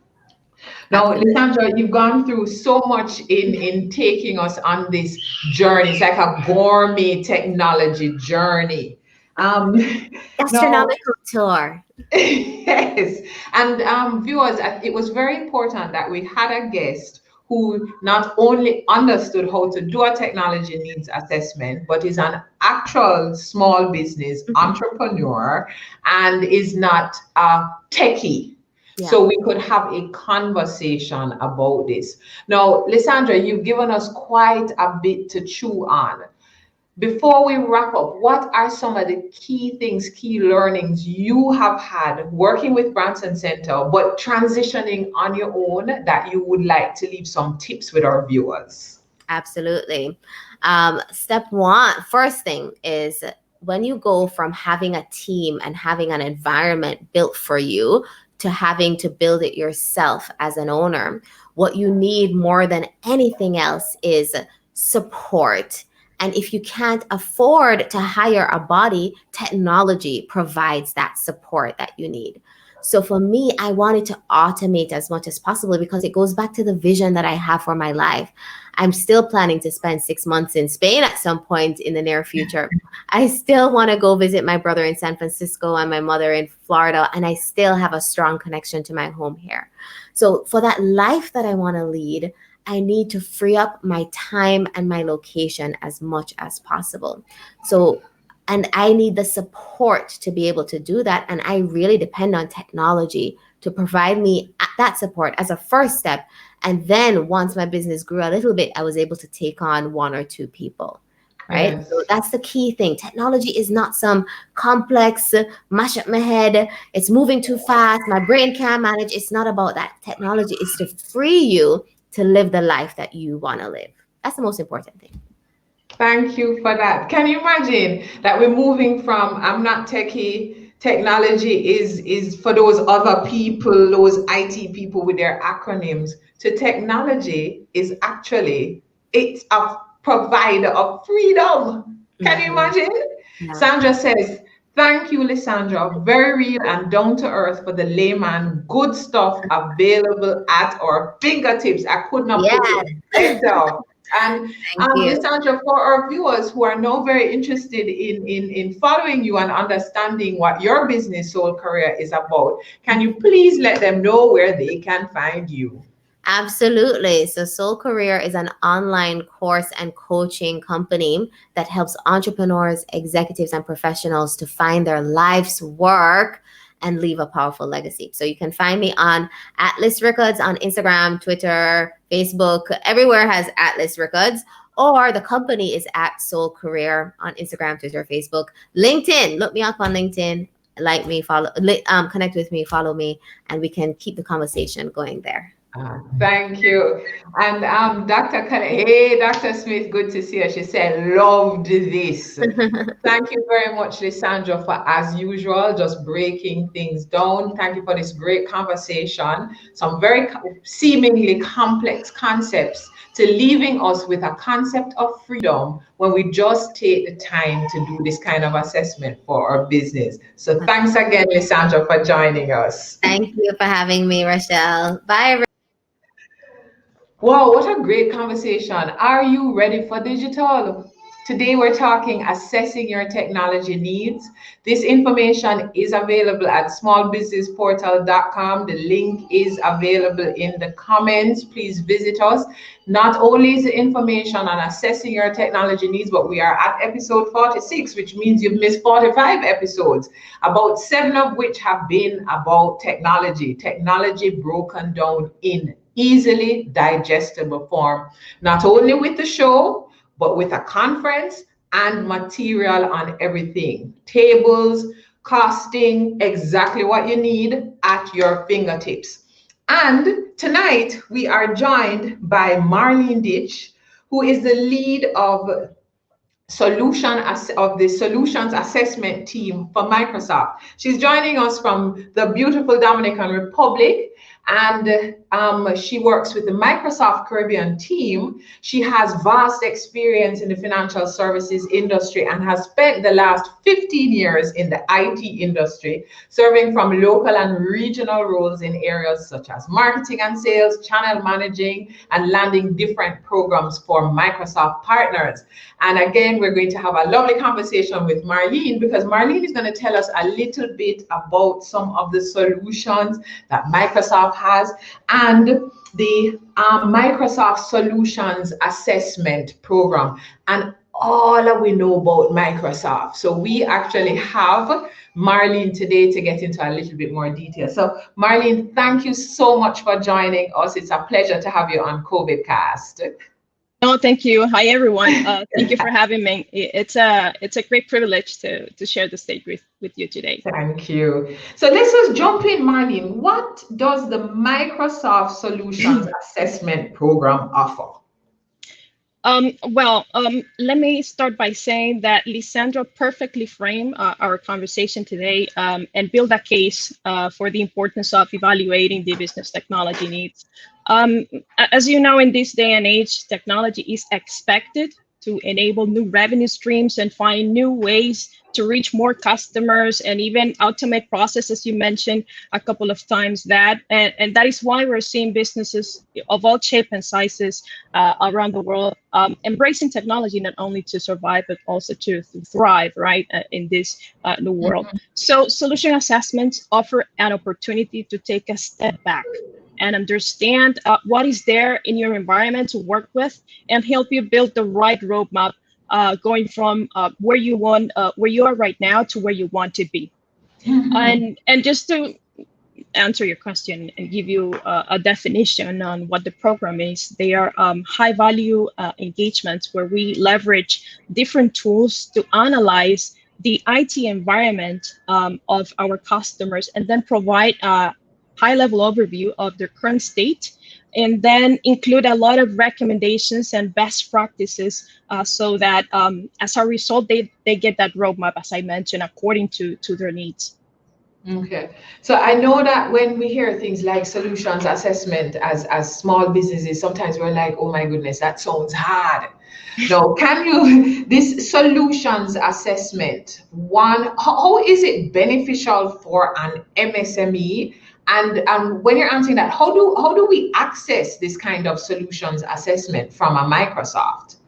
Now, Lissandra, you've gone through so much in taking us on this journey. It's like a gourmet technology journey. Astronomical tour. Yes. And viewers, it was very important that we had a guest who not only understood how to do a technology needs assessment, but is an actual small business entrepreneur and is not a techie. so we could have a conversation about this. Now, Lissandra, you've given us quite a bit to chew on. Before we wrap up, what are some of the key things, key learnings you have had working with Branson Center, but transitioning on your own, that you would like to leave some tips with our viewers? Absolutely. Step one, first thing is, when you go from having a team and having an environment built for you to having to build it yourself as an owner, what you need more than anything else is support. And if you can't afford to hire a body, technology provides that support that you need. So for me, I wanted to automate as much as possible because it goes back to the vision that I have for my life. I'm still planning to spend 6 months in Spain at some point in the near future. I still want to go visit my brother in San Francisco and my mother in Florida, and I still have a strong connection to my home here. So for that life that I want to lead, I need to free up my time and my location as much as possible. So, and I need the support to be able to do that. And I really depend on technology to provide me that support as a first step. And then once my business grew a little bit, I was able to take on 1 or 2 people. Right. Yes. So that's the key thing. Technology is not some complex mash up my head. It's moving too fast. My brain can't manage. It's not about that. Technology is to free you to live the life that you want to live. That's the most important thing. Thank you for that. Can you imagine that we're moving from I'm not techie, technology is for those other people, those IT people with their acronyms, to technology is actually, it's a provider of freedom. Can you imagine? Yeah. Sandra says, thank you, Lissandra. Very real and down to earth for the layman. Good stuff available at our fingertips. I could not put it better. And Lissandra, for our viewers who are now very interested in following you and understanding what your business Soul Career is about, can you please let them know where they can find you? Absolutely. So Soul Career is an online course and coaching company that helps entrepreneurs, executives, and professionals to find their life's work and leave a powerful legacy. So you can find me on @Lissrickards on Instagram, Twitter, Facebook. Everywhere has @Lissrickards. Or the company is @Soul Career on Instagram, Twitter, Facebook, LinkedIn. Look me up on LinkedIn. Like me, follow, connect with me, follow me, and we can keep the conversation going there. Thank you. And hey, Dr. Smith, good to see her. She said, loved this. Thank you very much, Lissandra, for, as usual, just breaking things down. Thank you for this great conversation. Some very seemingly complex concepts to leaving us with a concept of freedom when we just take the time to do this kind of assessment for our business. So thanks again, Lissandra, for joining us. Thank you for having me, Rochelle. Bye, everyone. Wow, what a great conversation. Are you ready for digital? Today we're talking assessing your technology needs. This information is available at smallbusinessportal.com. The link is available in the comments. Please visit us. Not only is the information on assessing your technology needs, but we are at episode 46, which means you've missed 45 episodes, about 7 of which have been about technology broken down in easily digestible form, not only with the show, but with a conference and material on everything. Tables, costing, exactly what you need at your fingertips. And tonight we are joined by Marlene Dietsch, who is the lead of the solutions assessment team for Microsoft. She's joining us from the beautiful Dominican Republic, and she works with the Microsoft Caribbean team. She has vast experience in the financial services industry and has spent the last 15 years in the IT industry, serving from local and regional roles in areas such as marketing and sales, channel managing, and landing different programs for Microsoft partners. And again, we're going to have a lovely conversation with Marlene, because Marlene is going to tell us a little bit about some of the solutions that Microsoft has and the Microsoft Solutions Assessment Program. And all that we know about Microsoft. So we actually have Marlene today to get into a little bit more detail. So Marlene, thank you so much for joining us. It's a pleasure to have you on COVIDcast. No, thank you. Hi, everyone. Thank you for having me. It's a great privilege to share the stage with you today. Thank you. So let's just jump in, Marlene. What does the Microsoft Solutions Assessment Program offer? Let me start by saying that Lissandra perfectly framed our conversation today and build a case for the importance of evaluating the business technology needs. As you know, in this day and age, technology is expected to enable new revenue streams and find new ways to reach more customers and even automate processes. You mentioned a couple of times that, and that is why we're seeing businesses of all shapes and sizes around the world embracing technology, not only to survive, but also to thrive, right, in this new world. So solution assessments offer an opportunity to take a step back and understand what is there in your environment to work with and help you build the right roadmap going from where you are right now to where you want to be. And just to answer your question and give you a definition on what the program is, they are high value engagements where we leverage different tools to analyze the IT environment of our customers and then provide a high-level overview of their current state, and then include a lot of recommendations and best practices so that as a result, they get that roadmap, as I mentioned, according to their needs. Okay, so I know that when we hear things like solutions assessment as small businesses, sometimes we're like, oh my goodness, that sounds hard. Now, this solutions assessment, how is it beneficial for an MSME? And when you're answering that, how do we access this kind of solutions assessment from a Microsoft?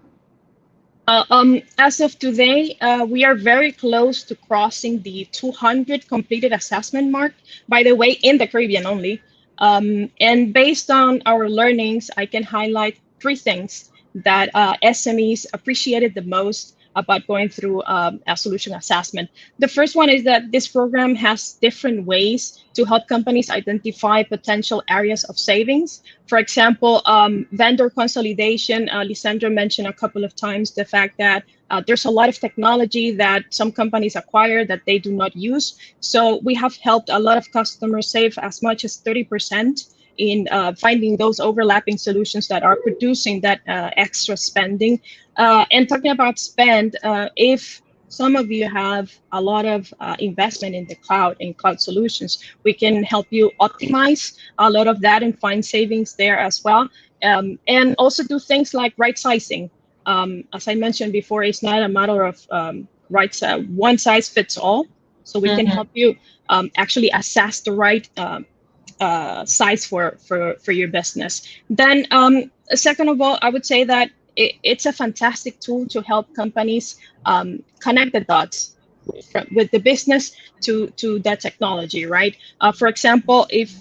As of today, we are very close to crossing the 200 completed assessment mark, by the way, in the Caribbean only. And based on our learnings, I can highlight 3 things that SMEs appreciated the most about going through a solution assessment. The first one is that this program has different ways to help companies identify potential areas of savings. For example, vendor consolidation. Lissandra mentioned a couple of times the fact that there's a lot of technology that some companies acquire that they do not use. So we have helped a lot of customers save as much as 30% in finding those overlapping solutions that are producing that extra spending. And talking about spend, if some of you have a lot of investment in the cloud and cloud solutions, we can help you optimize a lot of that and find savings there as well. And also do things like right sizing. As I mentioned before, it's not a matter of one size fits all. So we can help you actually assess the right size for your business. Then second of all, I would say that it's a fantastic tool to help companies connect the dots with the business to that technology, right? For example, if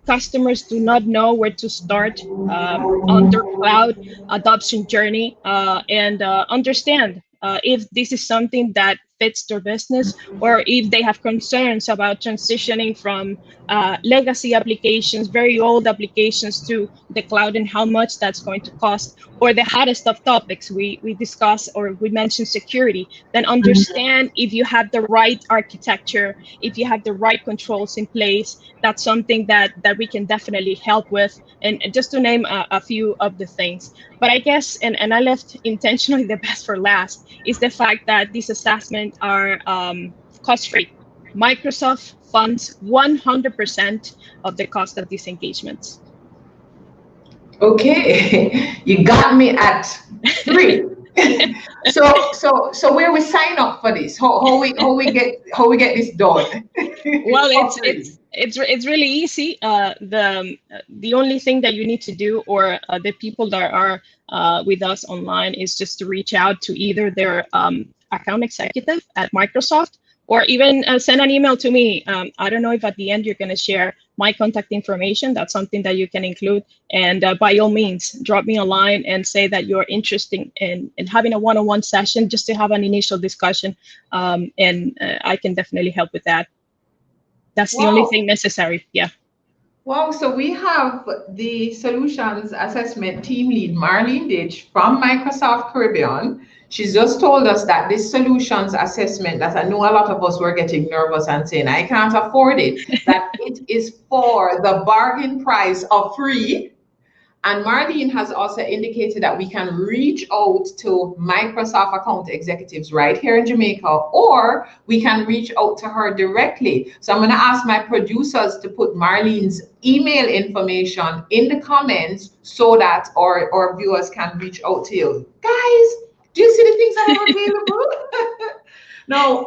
customers do not know where to start on their cloud adoption journey and understand if this is something that fits their business, or if they have concerns about transitioning from legacy applications, very old applications, to the cloud and how much that's going to cost, or the hottest of topics we discuss or we mentioned security, then understand if you have the right architecture, if you have the right controls in place. That's something that we can definitely help with, and just to name a few of the things. But I guess, and I left intentionally the best for last, is the fact that these assessments are cost-free. Microsoft funds 100% of the cost of these engagements. Okay, you got me at 3. So where we sign up for this? How we get this done? Well, it's really easy. The only thing that you need to do, or the people that are with us online, is just to reach out to either their account executive at Microsoft or even send an email to me. I don't know if at the end you're going to share my contact information. That's something that you can include. And by all means, drop me a line and say that you're interested in having a one-on-one session just to have an initial discussion. And I can definitely help with that. That's the only thing necessary. Yeah. Wow, so we have the solutions assessment team lead, Marlene Dietsch from Microsoft Caribbean. She's just told us that this solutions assessment, that I know a lot of us were getting nervous and saying, I can't afford it, that it is for the bargain price of free. And Marlene has also indicated that we can reach out to Microsoft account executives right here in Jamaica, or we can reach out to her directly. So I'm going to ask my producers to put Marlene's email information in the comments so that our viewers can reach out to you. Guys, do you see the things that are available? Now,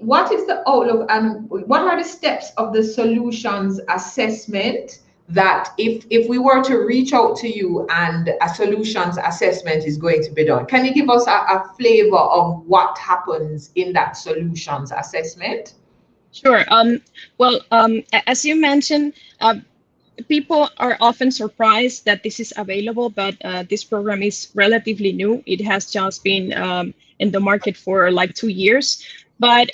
what is the outlook and what are the steps of the solutions assessment? That if we were to reach out to you and a solutions assessment is going to be done, can you give us a flavor of what happens in that solutions assessment? Sure. Well, as you mentioned, people are often surprised that this is available, but this program is relatively new. It has just been in the market for like 2 years. But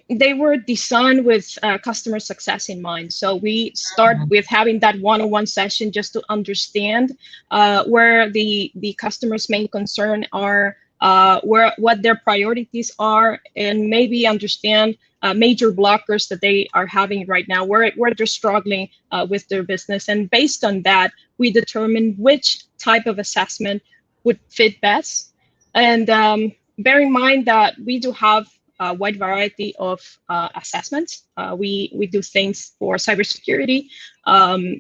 they were designed with customer success in mind. So we start with having that one-on-one session just to understand where the customer's main concern are, what their priorities are, and maybe understand major blockers that they are having right now, where they're struggling with their business. And based on that, we determine which type of assessment would fit best. And bear in mind that we do have a wide variety of assessments. We do things for cybersecurity.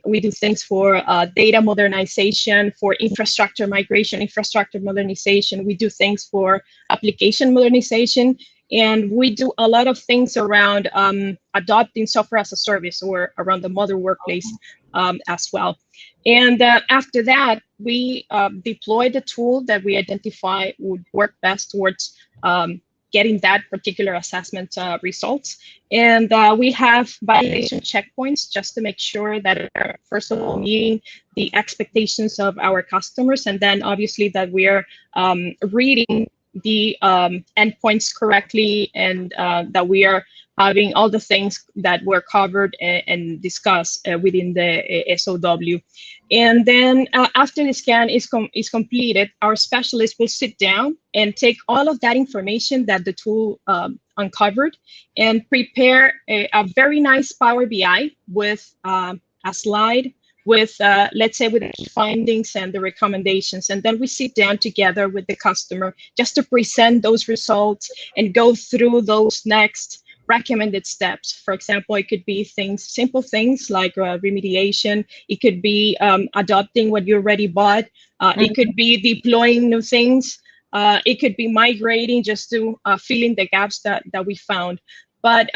We do things for data modernization, for infrastructure migration, infrastructure modernization. We do things for application modernization. And we do a lot of things around adopting software as a service or around the modern workplace as well. And after that, we deploy the tool that we identify would work best towards getting that particular assessment results. And we have validation checkpoints just to make sure that we're, first of all, meeting the expectations of our customers, and then obviously that we're reading the endpoints correctly, and that we are having all the things that were covered and discussed within the SOW. And then after the scan is completed, our specialist will sit down and take all of that information that the tool uncovered and prepare a very nice Power BI with a slide with, let's say, with the key findings and the recommendations. And then we sit down together with the customer just to present those results and go through those next recommended steps. For example, it could be simple things like remediation. It could be adopting what you already bought. It could be deploying new things. It could be migrating just to fill in the gaps that we found. But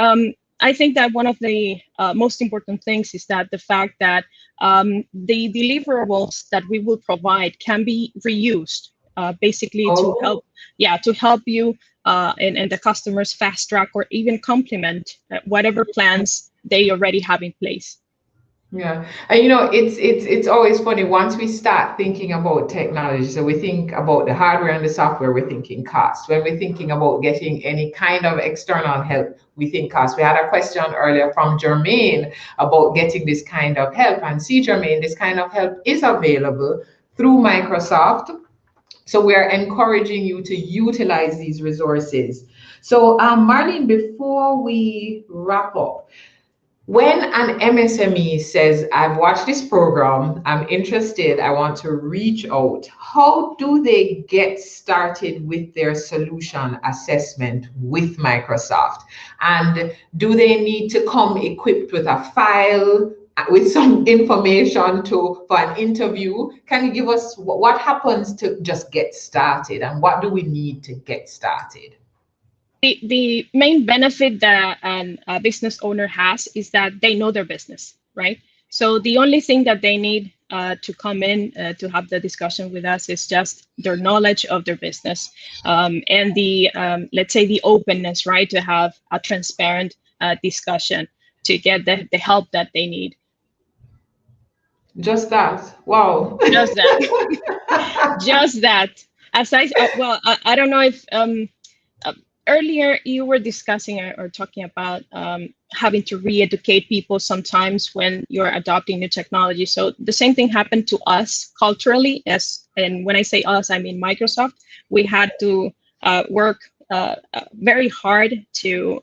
I think that one of the most important things is that the fact that the deliverables that we will provide can be reused, basically to help you and the customers fast track or even complement whatever plans they already have in place. Yeah, and it's always funny once we start thinking about technology. So we think about the hardware and the software, we're thinking cost. When we're thinking about getting any kind of external help, we think cost. We had a question earlier from Jermaine about getting this kind of help, and see, Jermaine, this kind of help is available through Microsoft. So we're encouraging you to utilize these resources. So Marlene, before we wrap up, when an MSME says, I've watched this program, I'm interested, I want to reach out, how do they get started with their solution assessment with Microsoft? And do they need to come equipped with a file with some information for an interview? Can you give us what happens to just get started, and what do we need to get started? The main benefit that a business owner has is that they know their business, right? So the only thing that they need to come in to have the discussion with us is just their knowledge of their business, and the let's say the openness, right, to have a transparent discussion to get the help that they need. Just that. Wow. Just that. Just that. As I don't know if earlier you were discussing or talking about having to re-educate people sometimes when you're adopting new technology. So the same thing happened to us culturally, and when I say us, I mean Microsoft. We had to work very hard to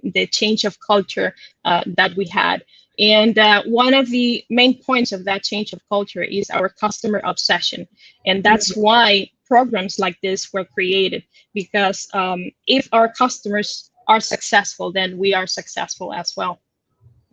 the change of culture that we had. And one of the main points of that change of culture is our customer obsession. And that's why programs like this were created, because if our customers are successful, then we are successful as well.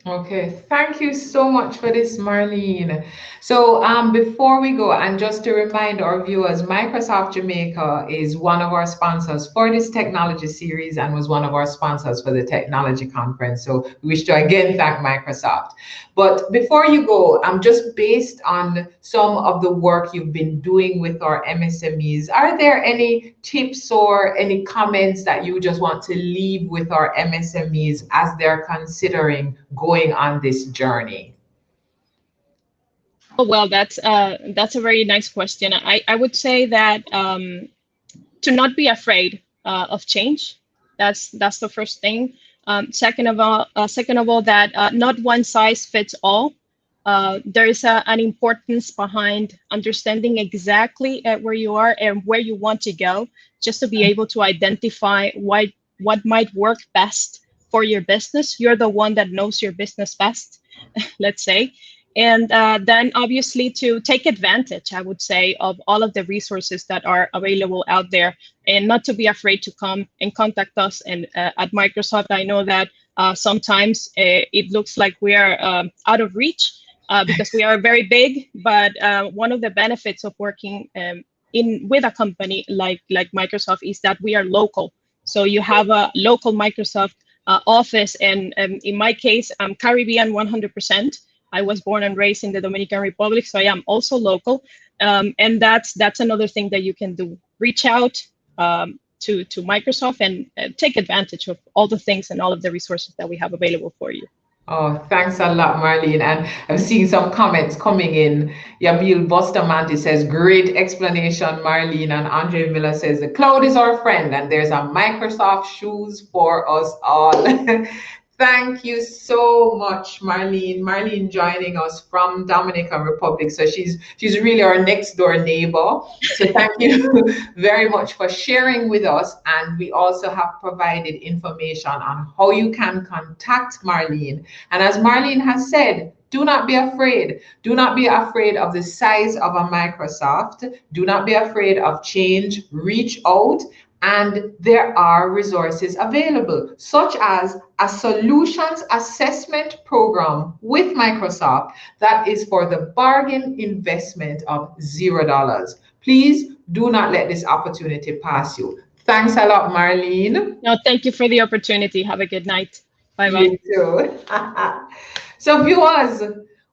Okay, thank you so much for this, Marlene. So before we go, and just to remind our viewers, Microsoft Jamaica is one of our sponsors for this technology series and was one of our sponsors for the technology conference. So we wish to again thank Microsoft. But before you go, just based on some of the work you've been doing with our MSMEs, are there any tips or any comments that you just want to leave with our MSMEs as they're considering going on this journey? Oh, well, that's a very nice question. I would say that to not be afraid of change. That's the first thing. Second of all, that not one size fits all. There is an importance behind understanding exactly where you are and where you want to go, just to be able to identify what might work best for your business. You're the one that knows your business best, let's say. And then obviously to take advantage, I would say, of all of the resources that are available out there, and not to be afraid to come and contact us. And at Microsoft, I know that sometimes it looks like we are out of reach because we are very big, but one of the benefits of working with a company like Microsoft is that we are local. So you have a local Microsoft office, and in my case, I'm Caribbean 100%. I was born and raised in the Dominican Republic, so I am also local. And that's another thing that you can do. Reach out to Microsoft and take advantage of all the things and all of the resources that we have available for you. Oh, thanks a lot, Marlene. And I'm seeing some comments coming in. Yabil Bustamante says, great explanation, Marlene. And Andre Miller says, the cloud is our friend and there's a Microsoft shoes for us all. Thank you so much, Marlene. Marlene joining us from Dominican Republic. So she's really our next door neighbor. So thank you very much for sharing with us. And we also have provided information on how you can contact Marlene. And as Marlene has said, do not be afraid. Do not be afraid of the size of a Microsoft. Do not be afraid of change. Reach out. And there are resources available, such as a solutions assessment program with Microsoft that is for the bargain investment of $0. Please do not let this opportunity pass you. Thanks a lot, Marlene. No, thank you for the opportunity. Have a good night. Bye-bye. You too. So viewers,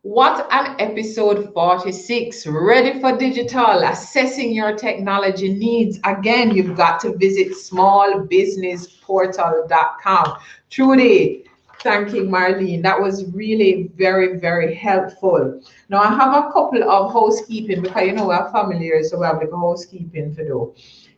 what an episode 46, ready for digital, assessing your technology needs. Again, you've got to visit smallbusinessportal.com. Truly thanking Marlene. That was really very, very helpful. Now I have a couple of housekeeping because we're familiar, so we have the housekeeping to do.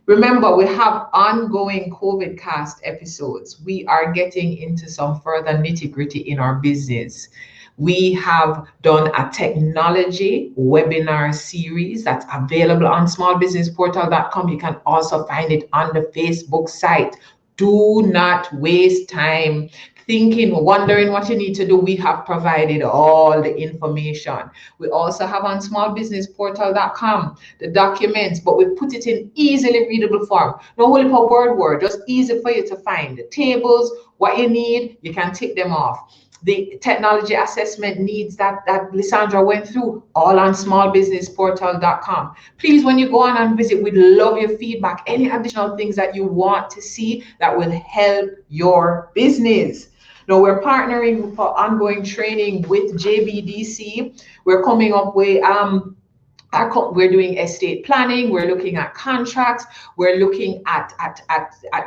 Remember, we have ongoing COVIDCast episodes. We are getting into some further nitty-gritty in our business. We have done a technology webinar series that's available on smallbusinessportal.com. You can also find it on the Facebook site. Do not waste time thinking, wondering what you need to do. We have provided all the information. We also have on smallbusinessportal.com the documents, but we put it in easily readable form. No whole heap of word, just easy for you to find. The tables, what you need, you can tick them off. The technology assessment needs that Lissandra went through, all on smallbusinessportal.com. Please, when you go on and visit, we'd love your feedback. Any additional things that you want to see that will help your business. Now, we're partnering for ongoing training with JBDC. We're coming up with we're doing estate planning, we're looking at contracts, we're looking at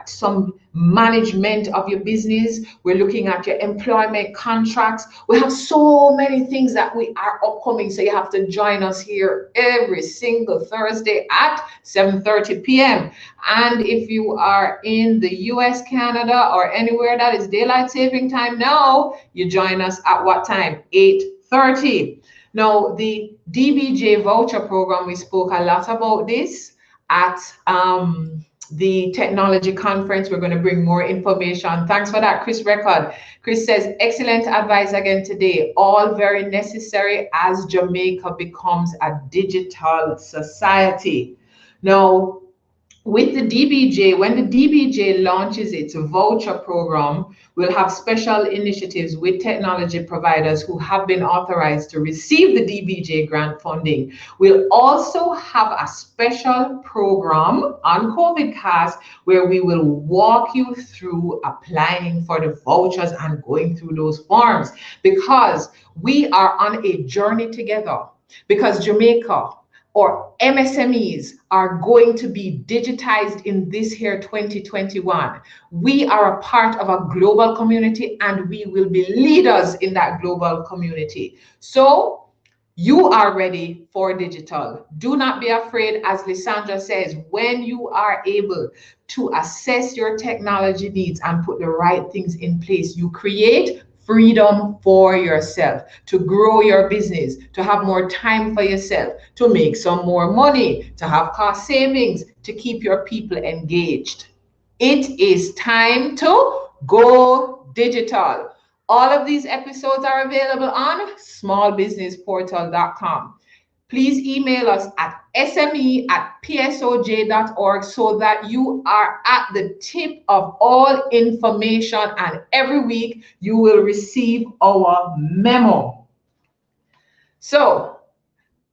some management of your business, we're looking at your employment contracts. We have so many things that we are upcoming, so you have to join us here every single Thursday at 7:30 p.m. And if you are in the US, Canada, or anywhere that is daylight saving time now, you join us at what time? 8:30. Now, the DBJ voucher program, we spoke a lot about this at the technology conference. We're going to bring more information. Thanks for that, Chris Record. Chris says, excellent advice again today. All very necessary as Jamaica becomes a digital society. Now, with the DBJ, when the DBJ launches its voucher program, we'll have special initiatives with technology providers who have been authorized to receive the DBJ grant funding. We'll also have a special program on COVIDCast where we will walk you through applying for the vouchers and going through those forms, because we are on a journey together, because Jamaica or MSMEs are going to be digitized in this year 2021. We are a part of a global community and we will be leaders in that global community. So you are ready for digital. Do not be afraid, as Lissandra says, when you are able to assess your technology needs and put the right things in place, you create freedom for yourself, to grow your business, to have more time for yourself, to make some more money, to have cost savings, to keep your people engaged. It is time to go digital. All of these episodes are available on smallbusinessportal.com. Please email us at sme@psoj.org so that you are at the tip of all information, and every week you will receive our memo. So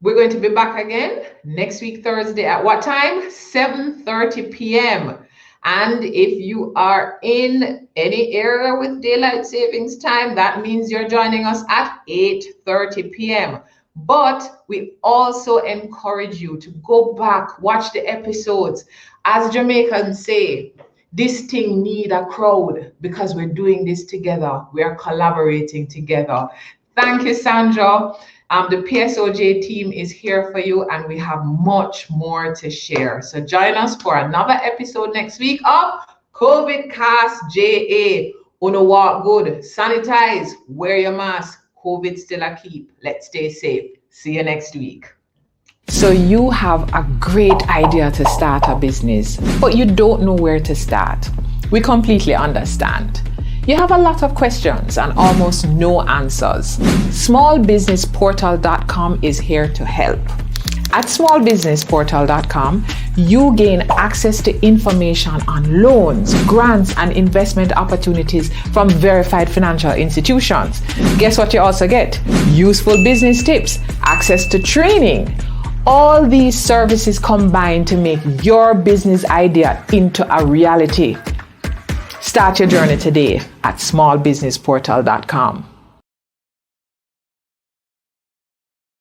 we're going to be back again next week, Thursday, at what time? 7:30 p.m. And if you are in any area with daylight savings time, that means you're joining us at 8:30 p.m. But we also encourage you to go back, watch the episodes. As Jamaicans say, this thing need a crowd, because we're doing this together. We are collaborating together. Thank you, Sandra. The PSOJ team is here for you, and we have much more to share. So join us for another episode next week of COVIDCastJA. Uno walk good, sanitize, wear your mask. COVID still a keep. Let's stay safe. See you next week. So you have a great idea to start a business, but you don't know where to start. We completely understand. You have a lot of questions and almost no answers. Smallbusinessportal.com is here to help. At smallbusinessportal.com, you gain access to information on loans, grants, and investment opportunities from verified financial institutions. Guess what you also get? Useful business tips, access to training. All these services combine to make your business idea into a reality. Start your journey today at smallbusinessportal.com.